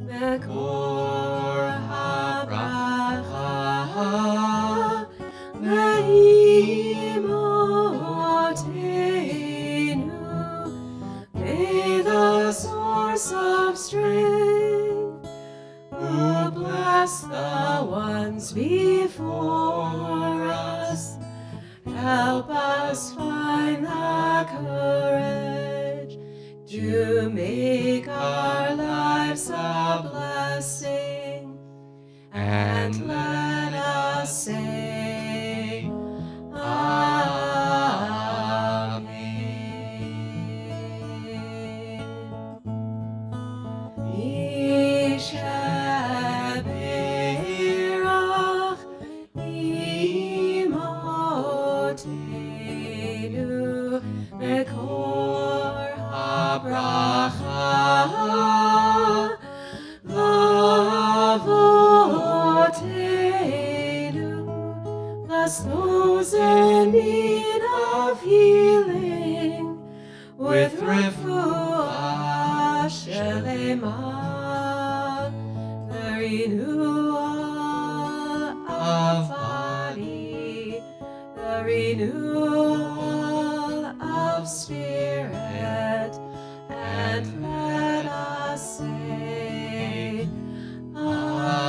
Mekor habracha ve'imotenu. May the source of strength, who bless the ones before us, help us find the courage to make our lives a blessing, and let us say, Amen. Yishaberach imotenu mekor habracha lavotenu. Bless those in need of healing with refuah shelema, the renewal of body, the renewal of spirit, and let us say, Amen.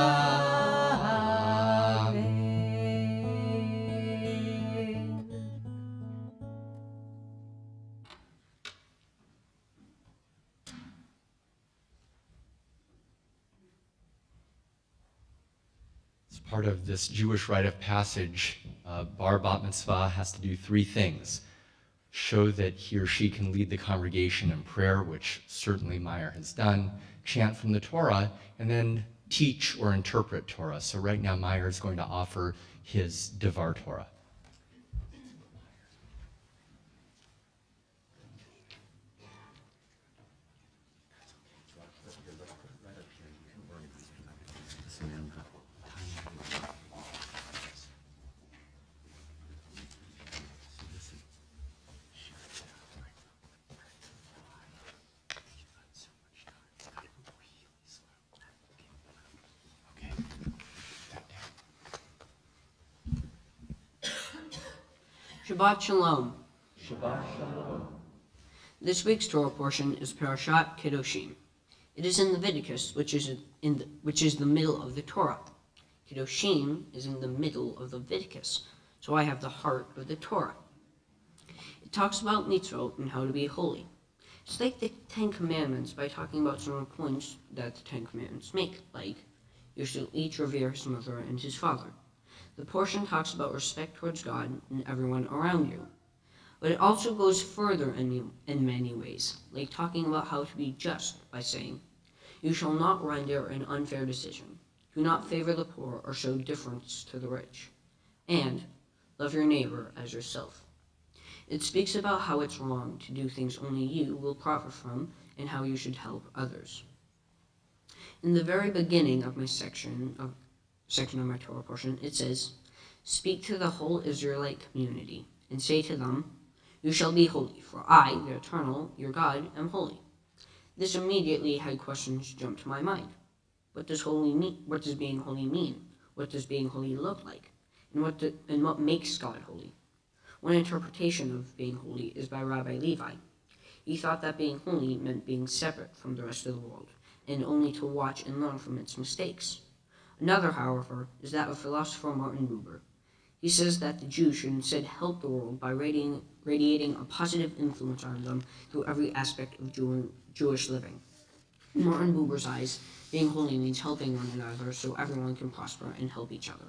As part of this Jewish rite of passage, bar bat mitzvah has to do three things. Show that he or she can lead the congregation in prayer, which certainly Meyer has done, chant from the Torah, and then teach or interpret Torah. So right now Meyer is going to offer his Devar Torah. Shabbat Shalom. Shabbat Shalom. This week's Torah portion is Parashat Kedoshim. It is in Leviticus, which is the middle of the Torah. Kedoshim is in the middle of Leviticus, so I have the heart of the Torah. It talks about mitzvot and how to be holy. It's like the Ten Commandments by talking about some points that the Ten Commandments make, like, you shall each revere his mother and his father. The portion talks about respect towards God and everyone around you. But it also goes further in many ways, like talking about how to be just by saying, you shall not render an unfair decision. Do not favor the poor or show difference to the rich. And love your neighbor as yourself. It speaks about how it's wrong to do things only you will profit from and how you should help others. In the very beginning of my section of my Torah portion, it says, speak to the whole Israelite community and say to them, you shall be holy, for I, the Eternal, your God, am holy. This immediately had questions jump to my mind. What does being holy mean? What does being holy look like? And what makes God holy? One interpretation of being holy is by Rabbi Levi. He thought that being holy meant being separate from the rest of the world, and only to watch and learn from its mistakes. Another, however, is that of philosopher Martin Buber. He says that the Jews should instead help the world by radiating a positive influence on them through every aspect of Jewish living. In Martin Buber's eyes, being holy means helping one another so everyone can prosper and help each other.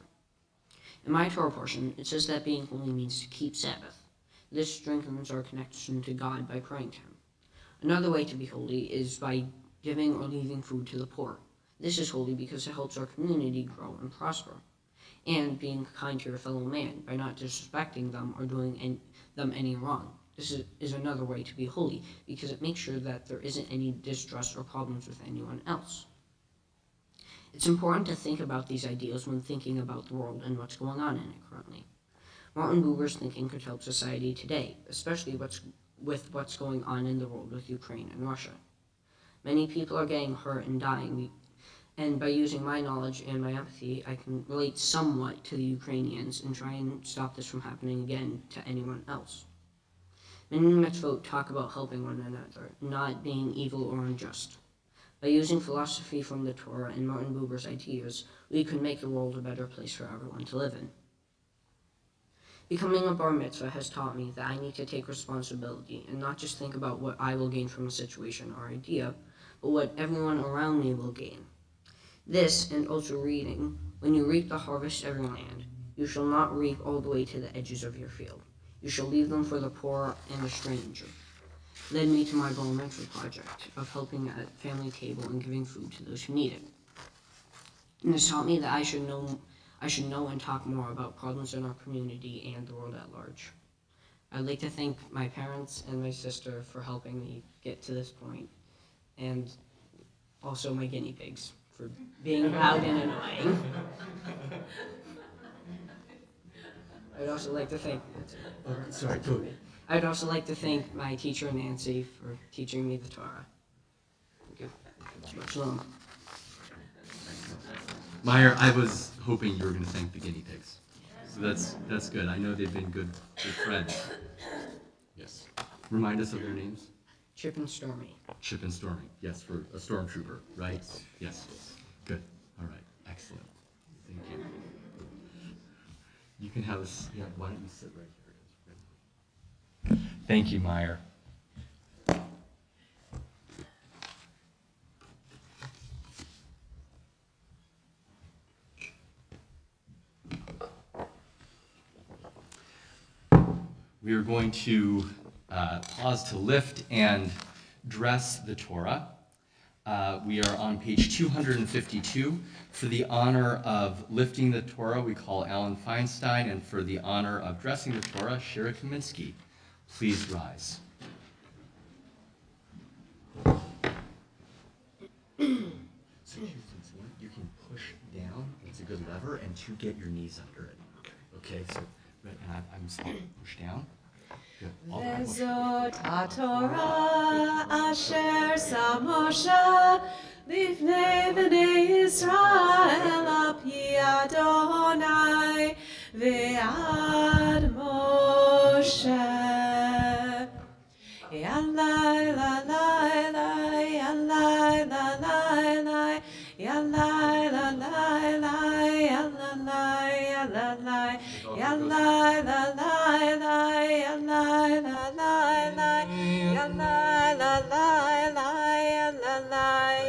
In my Torah portion, it says that being holy means to keep Sabbath. This strengthens our connection to God by praying to Him. Another way to be holy is by giving or leaving food to the poor. This is holy because it helps our community grow and prosper. And being kind to your fellow man by not disrespecting them or doing them any wrong. This is another way to be holy because it makes sure that there isn't any distrust or problems with anyone else. It's important to think about these ideas when thinking about the world and what's going on in it currently. Martin Buber's thinking could help society today, especially with what's going on in the world with Ukraine and Russia. Many people are getting hurt and dying, and by using my knowledge and my empathy, I can relate somewhat to the Ukrainians and try and stop this from happening again to anyone else. Many mitzvot talk about helping one another, not being evil or unjust. By using philosophy from the Torah and Martin Buber's ideas, we could make the world a better place for everyone to live in. Becoming a bar mitzvah has taught me that I need to take responsibility and not just think about what I will gain from a situation or idea, but what everyone around me will gain. This, and also reading, when you reap the harvest of your land, you shall not reap all the way to the edges of your field. You shall leave them for the poor and the stranger, led me to my bar mitzvah project of helping at family table and giving food to those who need it. And this taught me that I should know and talk more about problems in our community and the world at large. I'd like to thank my parents and my sister for helping me get to this point, and also my guinea pigs for being loud and annoying. I'd also like to thank I'd also like to thank my teacher Nancy for teaching me the Torah. Thank you. Shabbat Shalom. Meyer, I was hoping you were going to thank the guinea pigs. So that's good. I know they've been good friends. Yes. Remind us of their names. Chip and Stormy. Chip and Stormy. Yes, for a stormtrooper, right? Yes. Good. All right. Excellent. Thank you. You can have us. Yeah. Why don't you sit right here? Thank you, Meyer. We are going to pause to lift and dress the Torah. We are on page 252. For the honor of lifting the Torah, we call Alan Feinstein, and for the honor of dressing the Torah, Shira Kaminski. Please rise. So here's this one. You can push down. It's a good lever, and to get your knees under it. Okay, so right, and I'm just going to push down. Good. All right, push. Vezot HaTorah asher sam Moshe lifnei bnei Yisrael api Adonai ve'ad Moshe. Yalai la lai lai, yalai la lai lai, yalai la lai lai, yalai yalai, yalai la lai lai, yalai la lai lai, yalai la lai lai,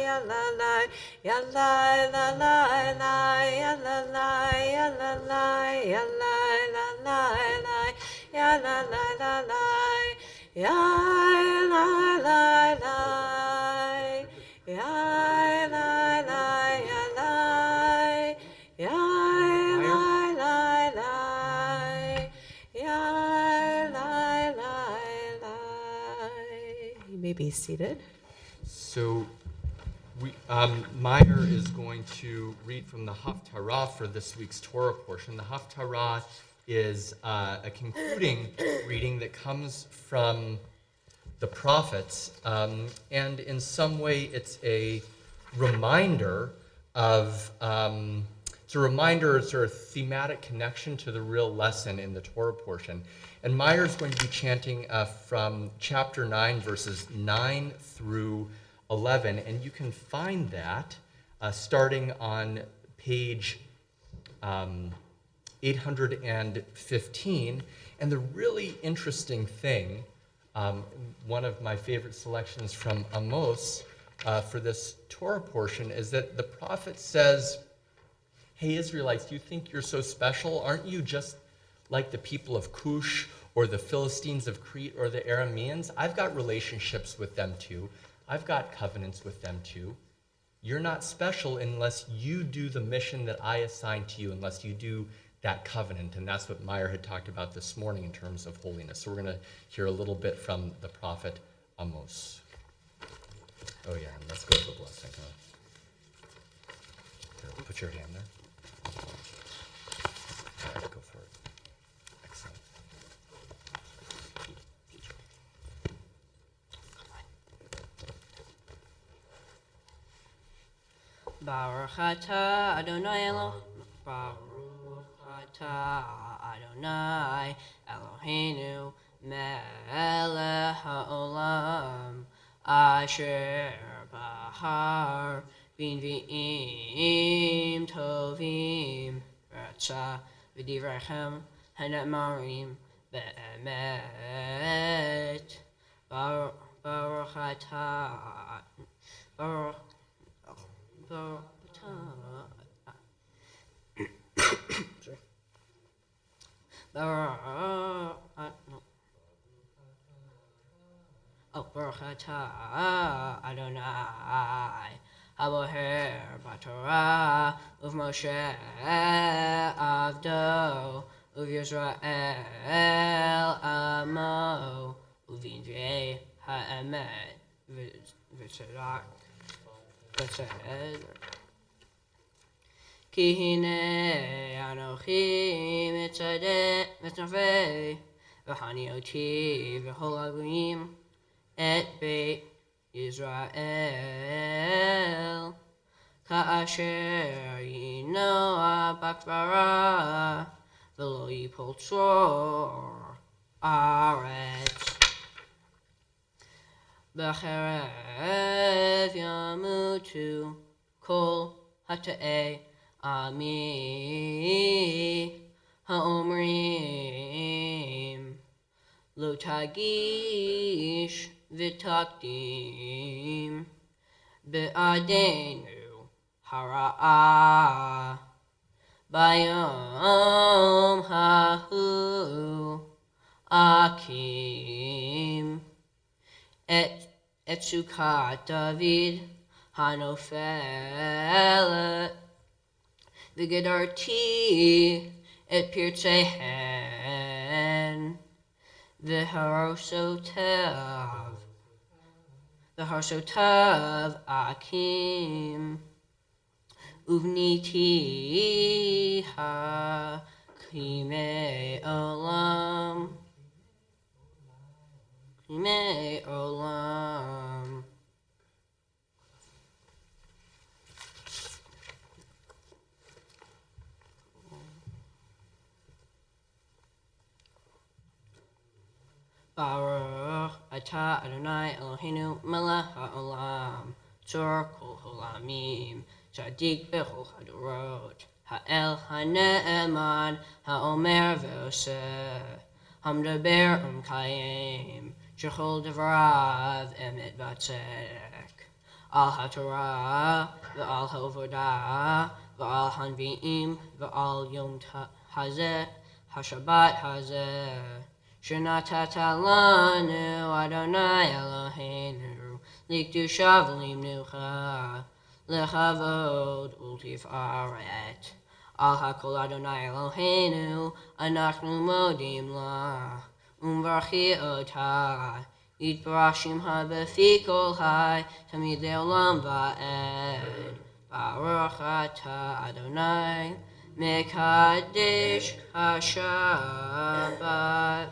yalai yalai, yalai la lai lai, yalai yalai, yalai la lai lai, yalai la lai. Ya la la la, ya la la ya la, ya la la la, ya la la la. You may be seated. So Meyer is going to read from the Haftarah for this week's Torah portion. The Haftarah is a concluding reading that comes from the prophets, and in some way it's a reminder of, it's a reminder, sort of thematic connection to the real lesson in the Torah portion. And Meyer's going to be chanting from chapter 9, verses 9 through 11, and you can find that starting on page 815. And the really interesting thing, one of my favorite selections from Amos for this Torah portion, is that the prophet says, hey, Israelites, do you think you're so special? Aren't you just like the people of Cush or the Philistines of Crete or the Arameans? I've got relationships with them too. I've got covenants with them too. You're not special unless you do the mission that I assigned to you, unless you do that covenant. And that's what Meyer had talked about this morning in terms of holiness. So we're going to hear a little bit from the prophet Amos. Oh yeah, and let's go to the blessing. Here, put your hand there. All right, go for it. Excellent. Baruch atah Adonai Baruch atah Adonai Eloheinu melech haolam asher bahar b'nvi'im tovim ratza v'divrachem hanemarim be'emet Baruch atah Baruch Baruch atah Adonai Haboher b'Torah uv Moshe avdo uv Yisrael amo uvinvei ha'emet v'tzedak Ki hine anochi mitzadeh v'hani oti v'chol aguim et beit Yisrael ka'asher yinoa bakvara v'lo yipol tzor aretz B'cherev yamutu kol hata'ei ami ha'omrim lo tagish v'takdim be'adenu hara'ah bayom hahu akim et sukat David hanofelet v'gedarti et pirtzehen v'harsotav akim uvniti hakimei olam May olam Baruch atah Adonai Eloheinu melech haolam tzor kol holamim tzadik bechol hadorot ha'el ha'ne'eman ha'omer ve'oseh hamdaber kayim Shechol devarav emet v'tzedek al haTorah v'al ha'avodah v'al hanvi'im v'al yom hazeh ha'shabbat hazeh shenatata lanu Adonai Eloheinu likdusha v'limnucha lechavod ultifaret al ha'kol Adonai Eloheinu anachnu modim la Umvarchi otah yitbarashim ha befi kol hai tamid leolam va'ed Baruch atah Adonai mekadesh ha-Shabbat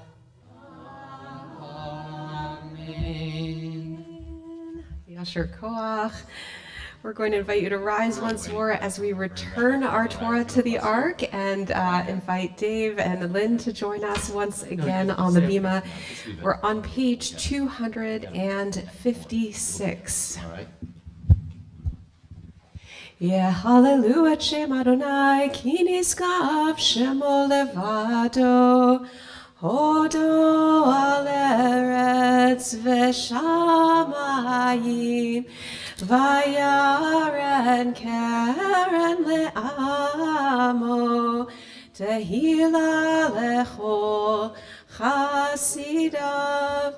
Yasher Koach. We're going to invite you to rise once more as we return our Torah to the Ark and invite Dave and Lynn to join us once again on the Bima. We're on page 256. All right. Hallelujah, Shem Adonai, ki niskav Shemo levado, hodo al eretz v'shamayim, vayaren keren le'amo, tehila lechol chasidav,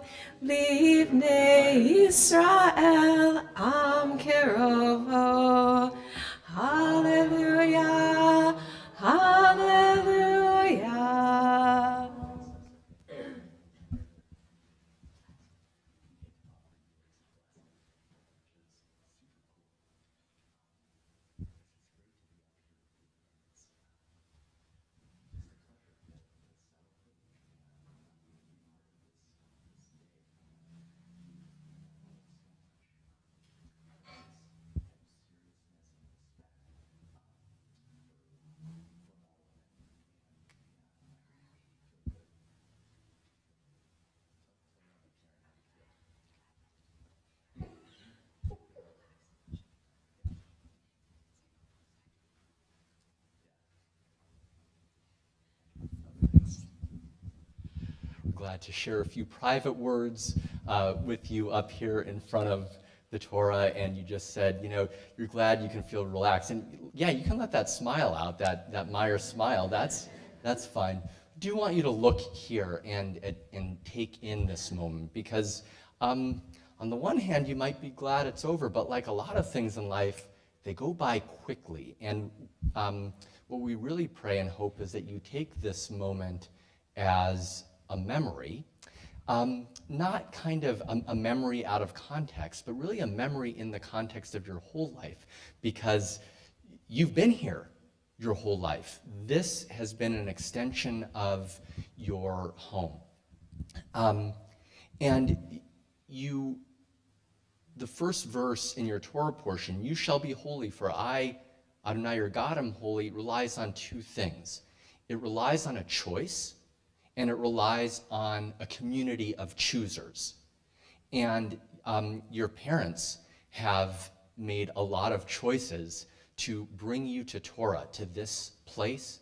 livnei Yisrael am kerovo. Hallelujah, hallelujah. glad to share a few private words with you up here in front of the Torah, and you just said, you're glad you can feel relaxed. And yeah, you can let that smile out, that Meyer smile, that's fine. I do want you to look here and take in this moment, because on the one hand, you might be glad it's over, but like a lot of things in life, they go by quickly. And what we really pray and hope is that you take this moment as a memory, not kind of a memory out of context, but really a memory in the context of your whole life, because you've been here your whole life. This has been an extension of your home. And the first verse in your Torah portion, you shall be holy, for I, Adonai your God, am holy, relies on two things. It relies on a choice, and it relies on a community of choosers. And your parents have made a lot of choices to bring you to Torah, to this place.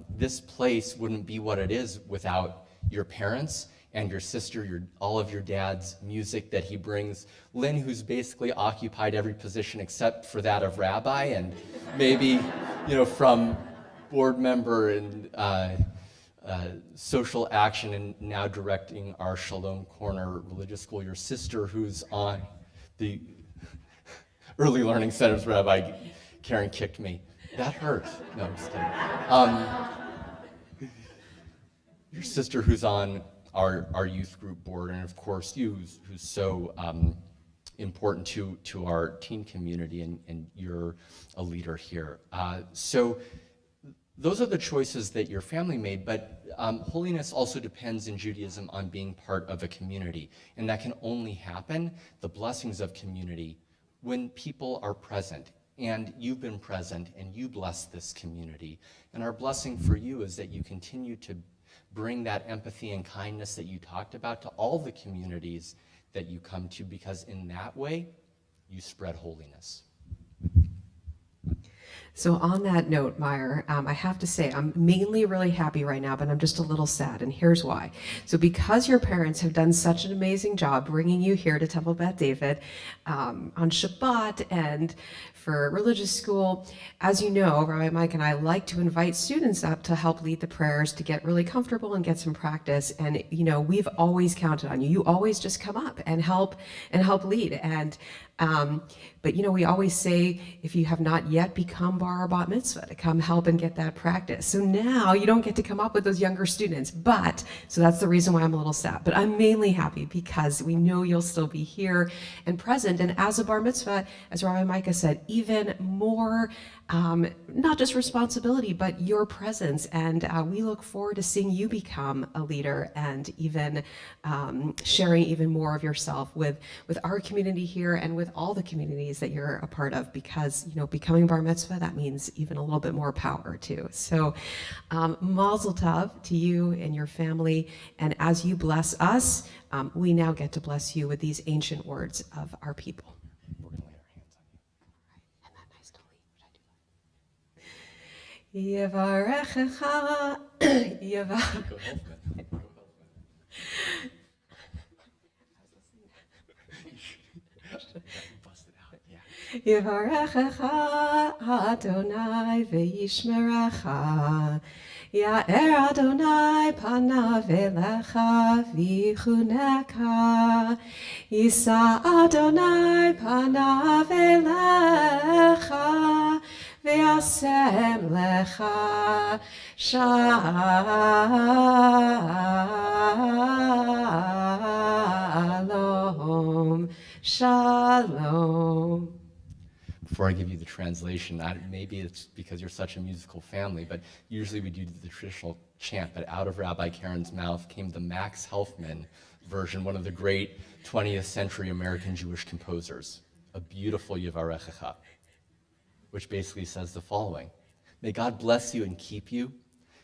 This place wouldn't be what it is without your parents and your sister, all of your dad's music that he brings. Lynn, who's basically occupied every position except for that of rabbi, and maybe, from board member and social action, and now directing our Shalom Corner Religious School. Your sister, who's on the Early Learning Centers, Rabbi Karen kicked me. That hurt. No, I'm just kidding. Your sister, who's on our youth group board, and of course you, who's so important to our teen community, and you're a leader here. So those are the choices that your family made, but holiness also depends in Judaism on being part of a community, and that can only happen, the blessings of community, when people are present. And you've been present, and you bless this community. And our blessing for you is that you continue to bring that empathy and kindness that you talked about to all the communities that you come to, because in that way, you spread holiness. So on that note, Meyer, I have to say, I'm mainly really happy right now, but I'm just a little sad, and here's why. So because your parents have done such an amazing job bringing you here to Temple Beth David on Shabbat and for religious school, as you know, Rabbi Mike and I like to invite students up to help lead the prayers, to get really comfortable and get some practice. And we've always counted on you. You always just come up and help lead. And but we always say, if you have not yet become bar or bat mitzvah, to come help and get that practice. So now you don't get to come up with those younger students, so that's the reason why I'm a little sad. But I'm mainly happy because we know you'll still be here and present. And as a bar mitzvah, as Rabbi Micah said, even more, not just responsibility, but your presence. And we look forward to seeing you become a leader and even sharing even more of yourself with our community here and with all the communities that you're a part of, because becoming bar mitzvah, that means even a little bit more power too. So mazel tov to you and your family, and as you bless us, we now get to bless you with these ancient words of our people. We're going to lay our hands on you. Yevarechecha, Go Elfman. Bust it out, yeah. Yevarechecha Adonai ve'yishmerecha. Ya'er Adonai panav elecha v'yichuneka. Yisa Adonai panav elecha ve'asem lecha shalom. Shalom. Before I give you the translation, maybe it's because you're such a musical family, but usually we do the traditional chant, but out of Rabbi Karen's mouth came the Max Helfman version, one of the great 20th century American Jewish composers, a beautiful Yevarechecha, which basically says the following: May God bless you and keep you.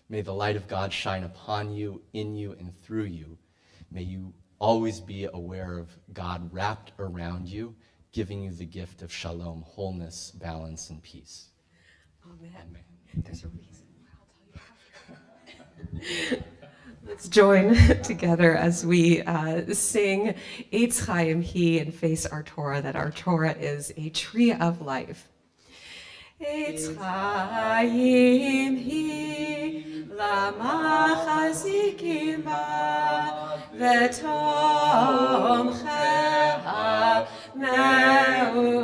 May the light of God shine upon you, in you, and through you. May you always be aware of God wrapped around you, giving you the gift of shalom, wholeness, balance, and peace. Amen. Amen. There's a reason why I'll tell you after. Let's join together as we sing Eitz Chaim He and face our Torah, that our Torah is a tree of life. Eitz Chaim He lama chazikim ba v'tomcheha meushar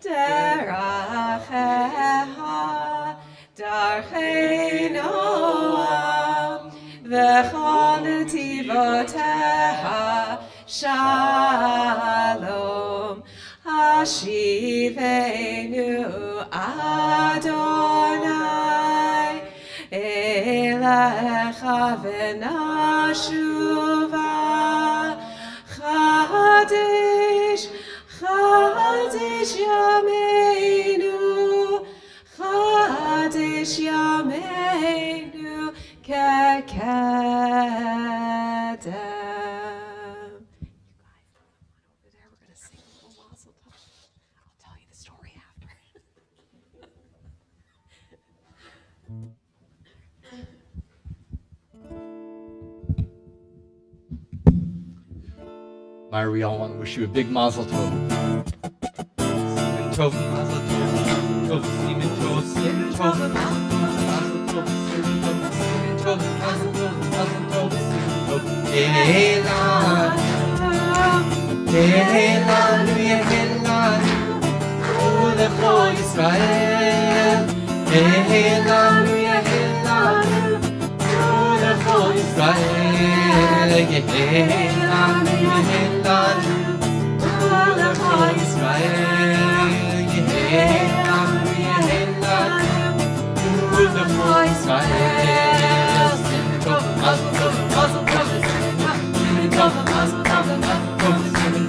deracheha darchei Noah v'chol netivoteha shalom Hashivenu Adonai Elecha v'nashuva Chadesh, Chadesh Yameinu Chadesh Yameinu Kekedem. Meyer, we all want to wish you a big mazel tov. Simen tov, mazel tov, simen tov, simen tov, mazel tov, simen tov, mazel tov, mazel tov, simen tov. Helanu, Helanu, Ulecho Yisrael. Helanu, Helanu, Ulecho Yisrael. Helanu, Helanu, Ulecho Yisrael. Helanu, Helanu, Ulecho Yisrael. Simen tov, mazel tov, mazel tov, simen tov, mazel tov, mazel tov, simen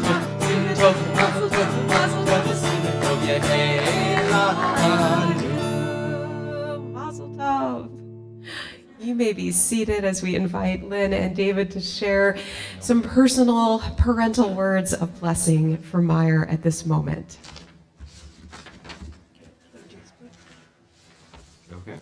tov, mazel tov, mazel tov, simen tov, Helanu. Mazel tov. You may be seated as we invite Lynn and David to share some personal parental words of blessing for Meyer at this moment. Okay.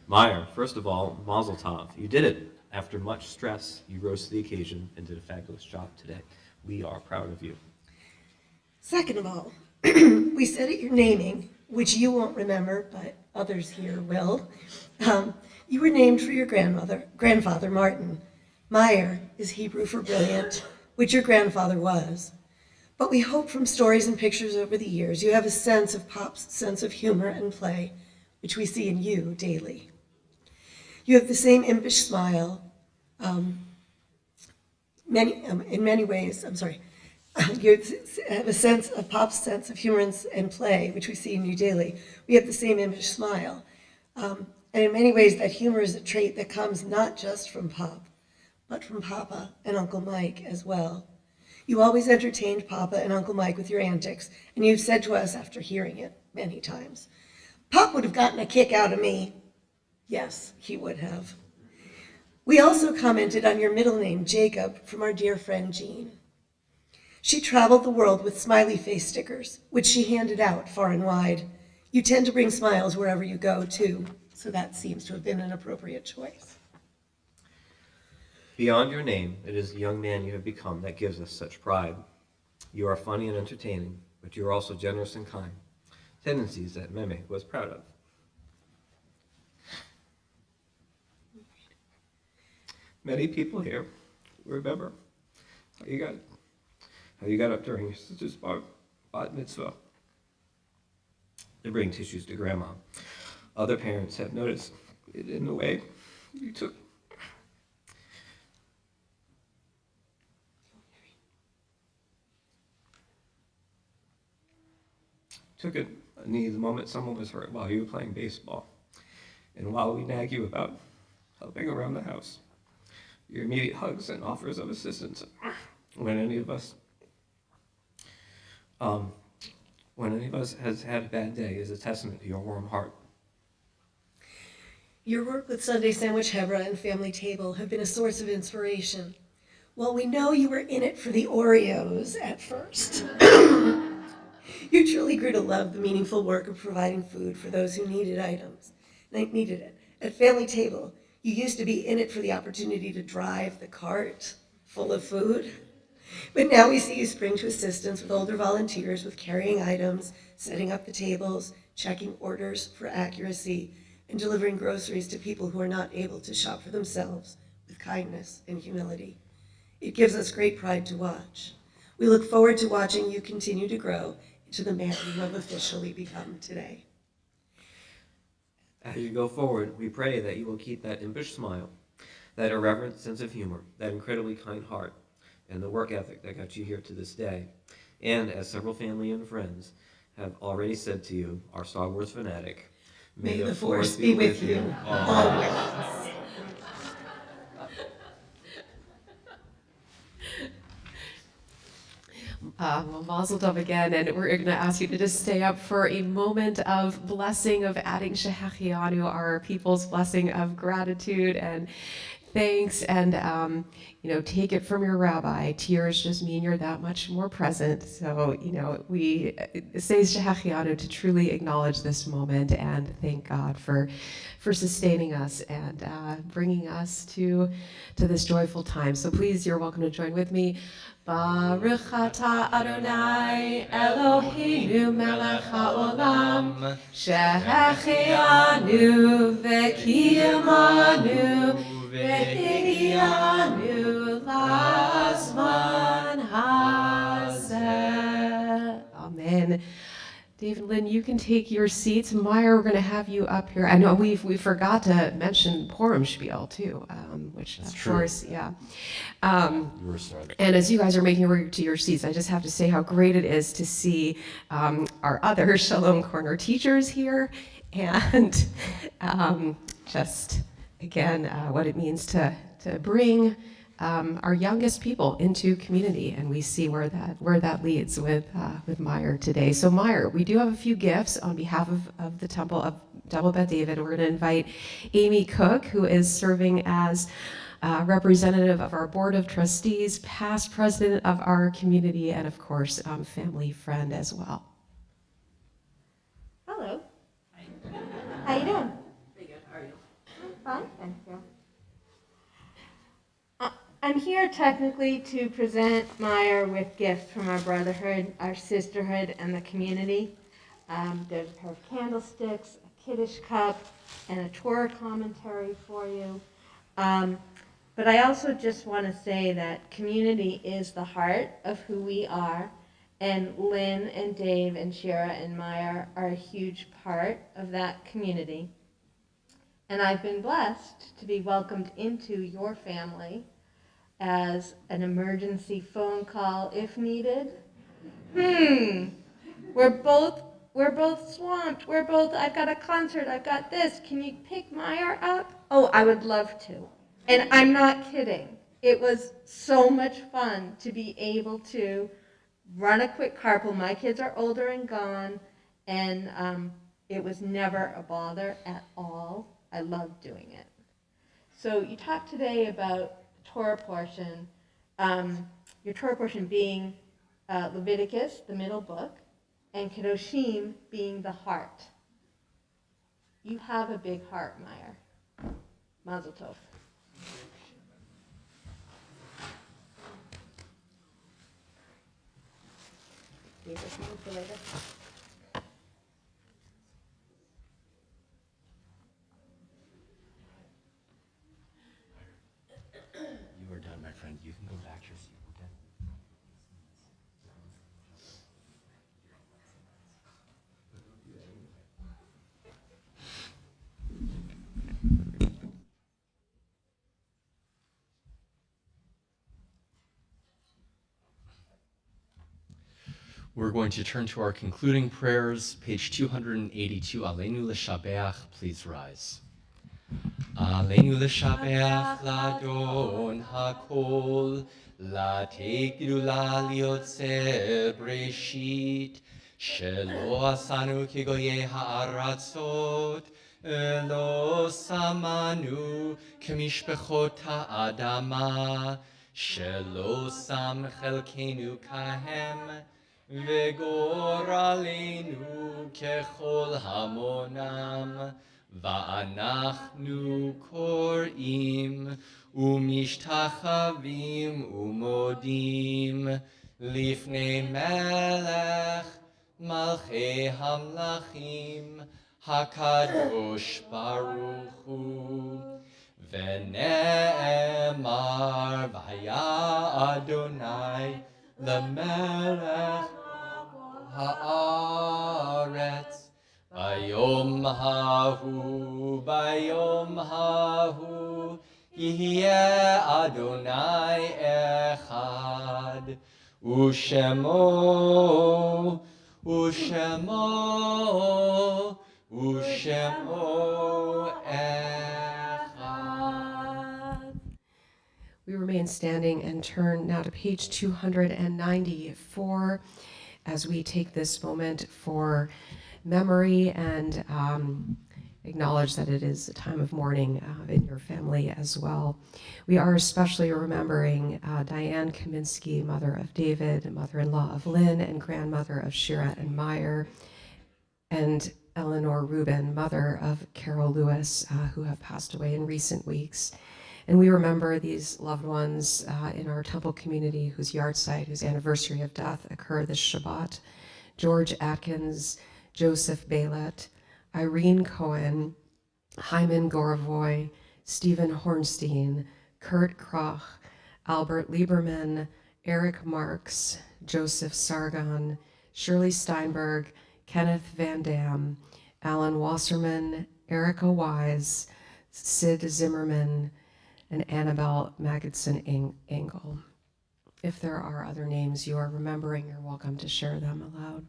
Meyer, first of all, Mazel Tov. You did it. After much stress, you rose to the occasion and did a fabulous job today. We are proud of you. Second of all, we said at your naming, which you won't remember, but others here will, you were named for your grandfather, Martin. Meyer is Hebrew for brilliant, which your grandfather was. But we hope from stories and pictures over the years, you have a sense of Pop's sense of humor and play, which we see in you daily. You have the same impish smile, in many ways, you have a sense of Pop's sense of humor and play, which we see in you daily. We have the same impish smile. And in many ways, that humor is a trait that comes not just from Pop, but from Papa and Uncle Mike as well. You always entertained Papa and Uncle Mike with your antics, and you've said to us after hearing it many times, Pop would have gotten a kick out of me. Yes, he would have. We also commented on your middle name, Jacob, from our dear friend Jean. She traveled the world with smiley face stickers, which she handed out far and wide. You tend to bring smiles wherever you go, too, so that seems to have been an appropriate choice. Beyond your name, it is the young man you have become that gives us such pride. You are funny and entertaining, but you are also generous and kind, tendencies that Meme was proud of. Many people here remember how you got up during your sister's bat mitzvah to bring tissues to grandma. Other parents have noticed it in the way you took a knee the moment someone was hurt while you were playing baseball. And while we nag you about helping around the house, your immediate hugs and offers of assistance when any of us has had a bad day is a testament to your warm heart. Your work with Sunday Sandwich Hebra and Family Table have been a source of inspiration. While we know you were in it for the Oreos at first, you truly grew to love the meaningful work of providing food for those who needed it. At Family Table, You used to be in it for the opportunity to drive the cart full of food. But now we see you spring to assistance with older volunteers with carrying items, setting up the tables, checking orders for accuracy, and delivering groceries to people who are not able to shop for themselves with kindness and humility. It gives us great pride to watch. We look forward to watching you continue to grow into the man you have officially become today. As you go forward, we pray that you will keep that impish smile, that irreverent sense of humor, that incredibly kind heart, and the work ethic that got you here to this day. And as several family and friends have already said to you, our Star Wars fanatic, May the Force be with you always. Well, Mazel Tov again, and we're going to ask you to just stay up for a moment of blessing, of adding Shehachianu, our people's blessing of gratitude and thanks, and take it from your rabbi. Tears just mean you're that much more present. So, we say Shehachianu to truly acknowledge this moment and thank God for sustaining us and bringing us to this joyful time. So please, you're welcome to join with me. Baruch atah Adonai Eloheinu melech haolam shehachianu v'kiyamanu v'hidyanu lazman hazeh. Amen. David, Lynn, you can take your seats. Meyer, we're going to have you up here. I know we forgot to mention Purim Spiel too, which of course, yeah. You were started. And as you guys are making your way to your seats, I just have to say how great it is to see our other Shalom Corner teachers here, and just again what it means to bring our youngest people into community, and we see where that leads with Meyer today. So Meyer, we do have a few gifts on behalf of the Temple Beth David. We're going to invite Amy Cook, who is serving as representative of our board of trustees, past president of our community, and of course family friend as well. Hello. How you doing? Pretty good. How are you? I'm fine, thank you. I'm here technically to present Meyer with gifts from our brotherhood, our sisterhood, and the community. There's a pair of candlesticks, a Kiddush cup, and a Torah commentary for you. But I also just want to say that community is the heart of who we are, and Lynn and Dave and Shira and Meyer are a huge part of that community. And I've been blessed to be welcomed into your family as an emergency phone call if needed. We're both swamped. I've got a concert, I've got this. Can you pick Meyer up? Oh, I would love to. And I'm not kidding. It was so much fun to be able to run a quick carpool. My kids are older and gone, and it was never a bother at all. I loved doing it. So you talked today about Torah portion, your Torah portion being Leviticus, the middle book, and Kedoshim being the heart. You have a big heart, Meyer. Mazel tov. Leave this one for later. You are done, my friend. You can go back to your seat. We're done. We're going to turn to our concluding prayers, page 282, Aleinu l'shabeach. Please rise. Aleinu l'shabeach l'Adon hakol, l'atei gdula liotzer breshit, shelo asanu kigoye ha'aratzot, lo samanu kemishpechot ha'adama, shelo sam chelkenu kahem, וגורלנו ככל המונם, ואנחנו קוראים ומשתחווים ומודים לפני מלך מלכי המלכים הקדוש ברוך הוא. ונאמר והיה אדוני למלך הארץ ביום ההוא יהיה אדוני אחד ושמו אחד. We remain standing and turn now to page 294 as we take this moment for memory and acknowledge that it is a time of mourning in your family as well. We are especially remembering Diane Kaminski, mother of David, mother-in-law of Lynn, and grandmother of Shira and Meyer, and Eleanor Rubin, mother of Carol Lewis, who have passed away in recent weeks. And we remember these loved ones in our temple community whose yahrzeit, whose anniversary of death occurred this Shabbat. George Atkins, Joseph Baylett, Irene Cohen, Hyman Gorovoy, Stephen Hornstein, Kurt Kroch, Albert Lieberman, Eric Marks, Joseph Sargon, Shirley Steinberg, Kenneth Van Dam, Alan Wasserman, Erica Wise, Sid Zimmerman, and Annabelle Magidson Engel. If there are other names you are remembering, you're welcome to share them aloud.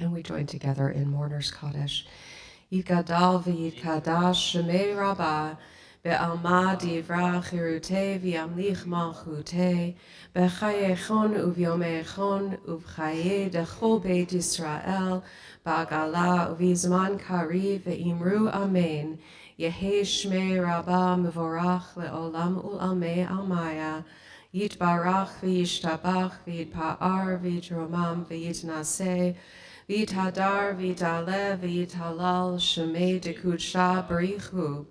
And we join together in Mourner's Kaddish. Yitgadal v'yitkadash shemei rabbah, be'alma divra chirutei v'yamlich malchutei, b'chayechon uvyomechon uvchaye dechol beit Yisrael, ba'gala uvizman kari ve'imru amen, yehe shmei rabbah mevorach le'olam ul'almei almaya, yitbarach v'yishtabach v'yitpa'ar v'yitromam v'yitnaseh, V'yitadar v'yitale v'yitalal shemei dekudsha barichu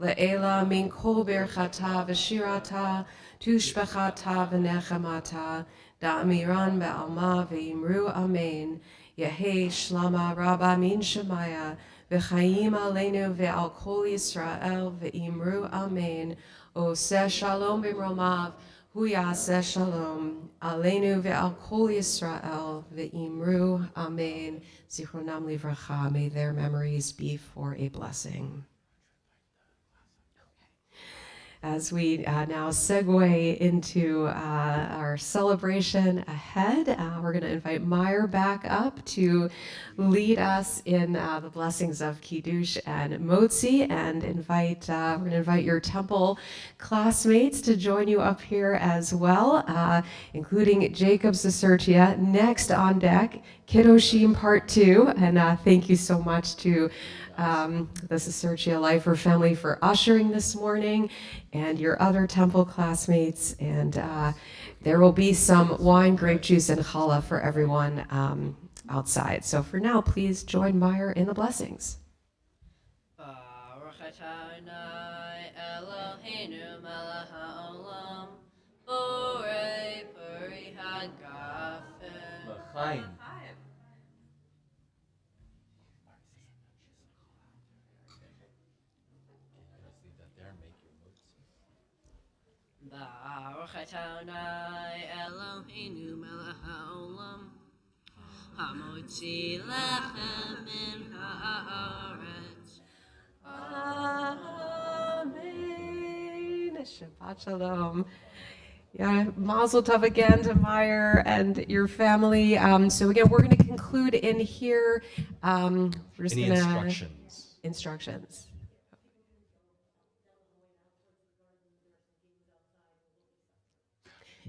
le'ela min kol birchata v'shirata tushbechata v'nechamata da'amiran be'alma v'yimru amen yehe shlama rabba min shemaya v'chaim aleinu ve'al kol Yisrael v'yimru amen oseh shalom b'mromav hu yaseh shalom aleinu ve'al kol Yisrael ve'imru amen. Zichronam livracha, may their memories be for a blessing. As we now segue into our celebration ahead, we're going to invite Meyer back up to lead us in the blessings of Kiddush and Motzi, and we're going to invite your temple classmates to join you up here as well, including Jacob Sesertia next on deck, Kiddushim Part 2, and thank you so much to the Sesertia Lifer family for ushering this morning, and your other temple classmates, and there will be some wine, grape juice, and challah for everyone outside. So for now, please join Meyer in the blessings. Baruch Adonai Eloheinu melech haolam, borei peri hagafen. L'chaim. Baruch Adonai Eloheinu melech haolam, hamotzi lechem min haaretz. Amen. Shabbat Shalom. Yeah, Mazel Tov again to Meyer and your family. So again, we're going to conclude in here. We're just Any gonna instructions? Instructions.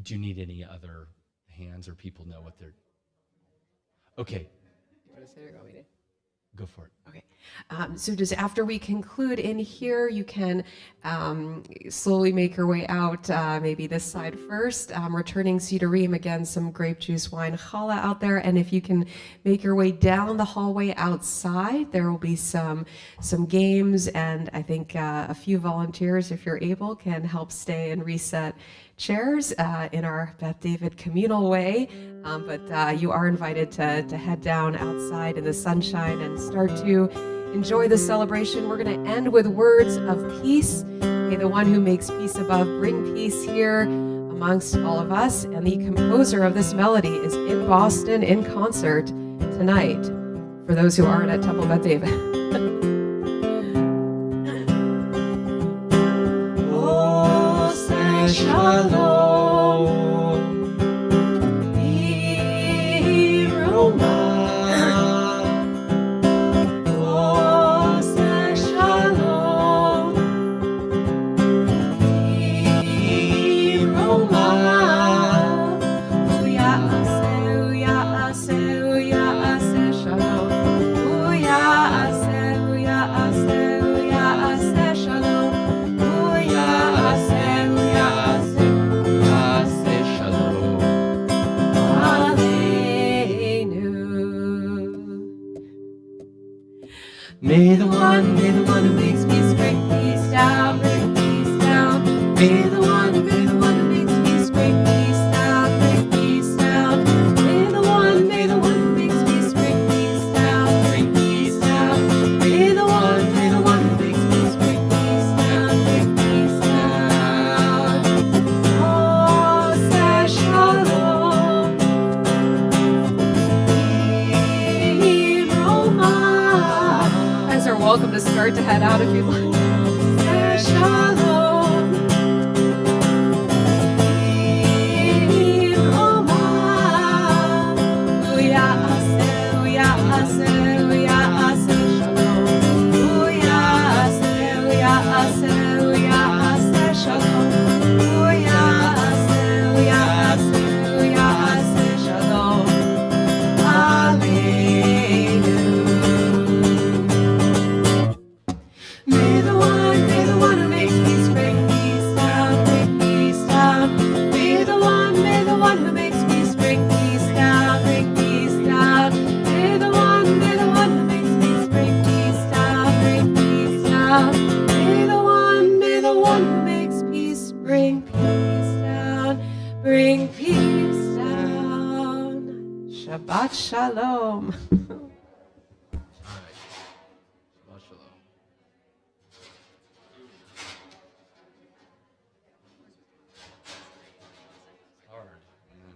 Do you need any other hands or people know what they're... Okay, Want to say it or want me to? go for it. Okay. So just after we conclude in here, you can slowly make your way out, maybe this side first, returning Cedarim, again, some grape juice, wine, challah out there. And if you can make your way down the hallway outside, there will be some games, and I think a few volunteers, if you're able, can help stay and reset chairs in our Beth David communal way. But you are invited to head down outside in the sunshine and start to enjoy the celebration. We're going to end with words of peace. May the one who makes peace above bring peace here amongst all of us. And the composer of this melody is in Boston in concert tonight, for those who aren't at Temple Beth David. Oh, say shalom, Iroma. Oh, say shalom, Iroma. Uya ase shalom. Uya ase shalom. Uya ase Shalom. Aleinu. May the May the one who makes peace bring peace down, bring peace down. May the one who makes peace bring peace down, bring peace down. May the one who makes peace bring peace down, bring peace down. May the one who makes peace bring peace down, bring peace down. Oh, say shalom, Iroma. You guys are welcome to start to head out if you'd like. Say shalom, Iroma. Uya ase shalom. Uya ase shalom. Uya ase shalom. Aleinu. May the one who makes peace bring peace down, bring peace down. May the one who makes peace bring peace down, bring peace down. May the one who makes peace bring peace down, bring peace down. May the one who makes peace bring peace down, bring peace down. Shabbat Shalom.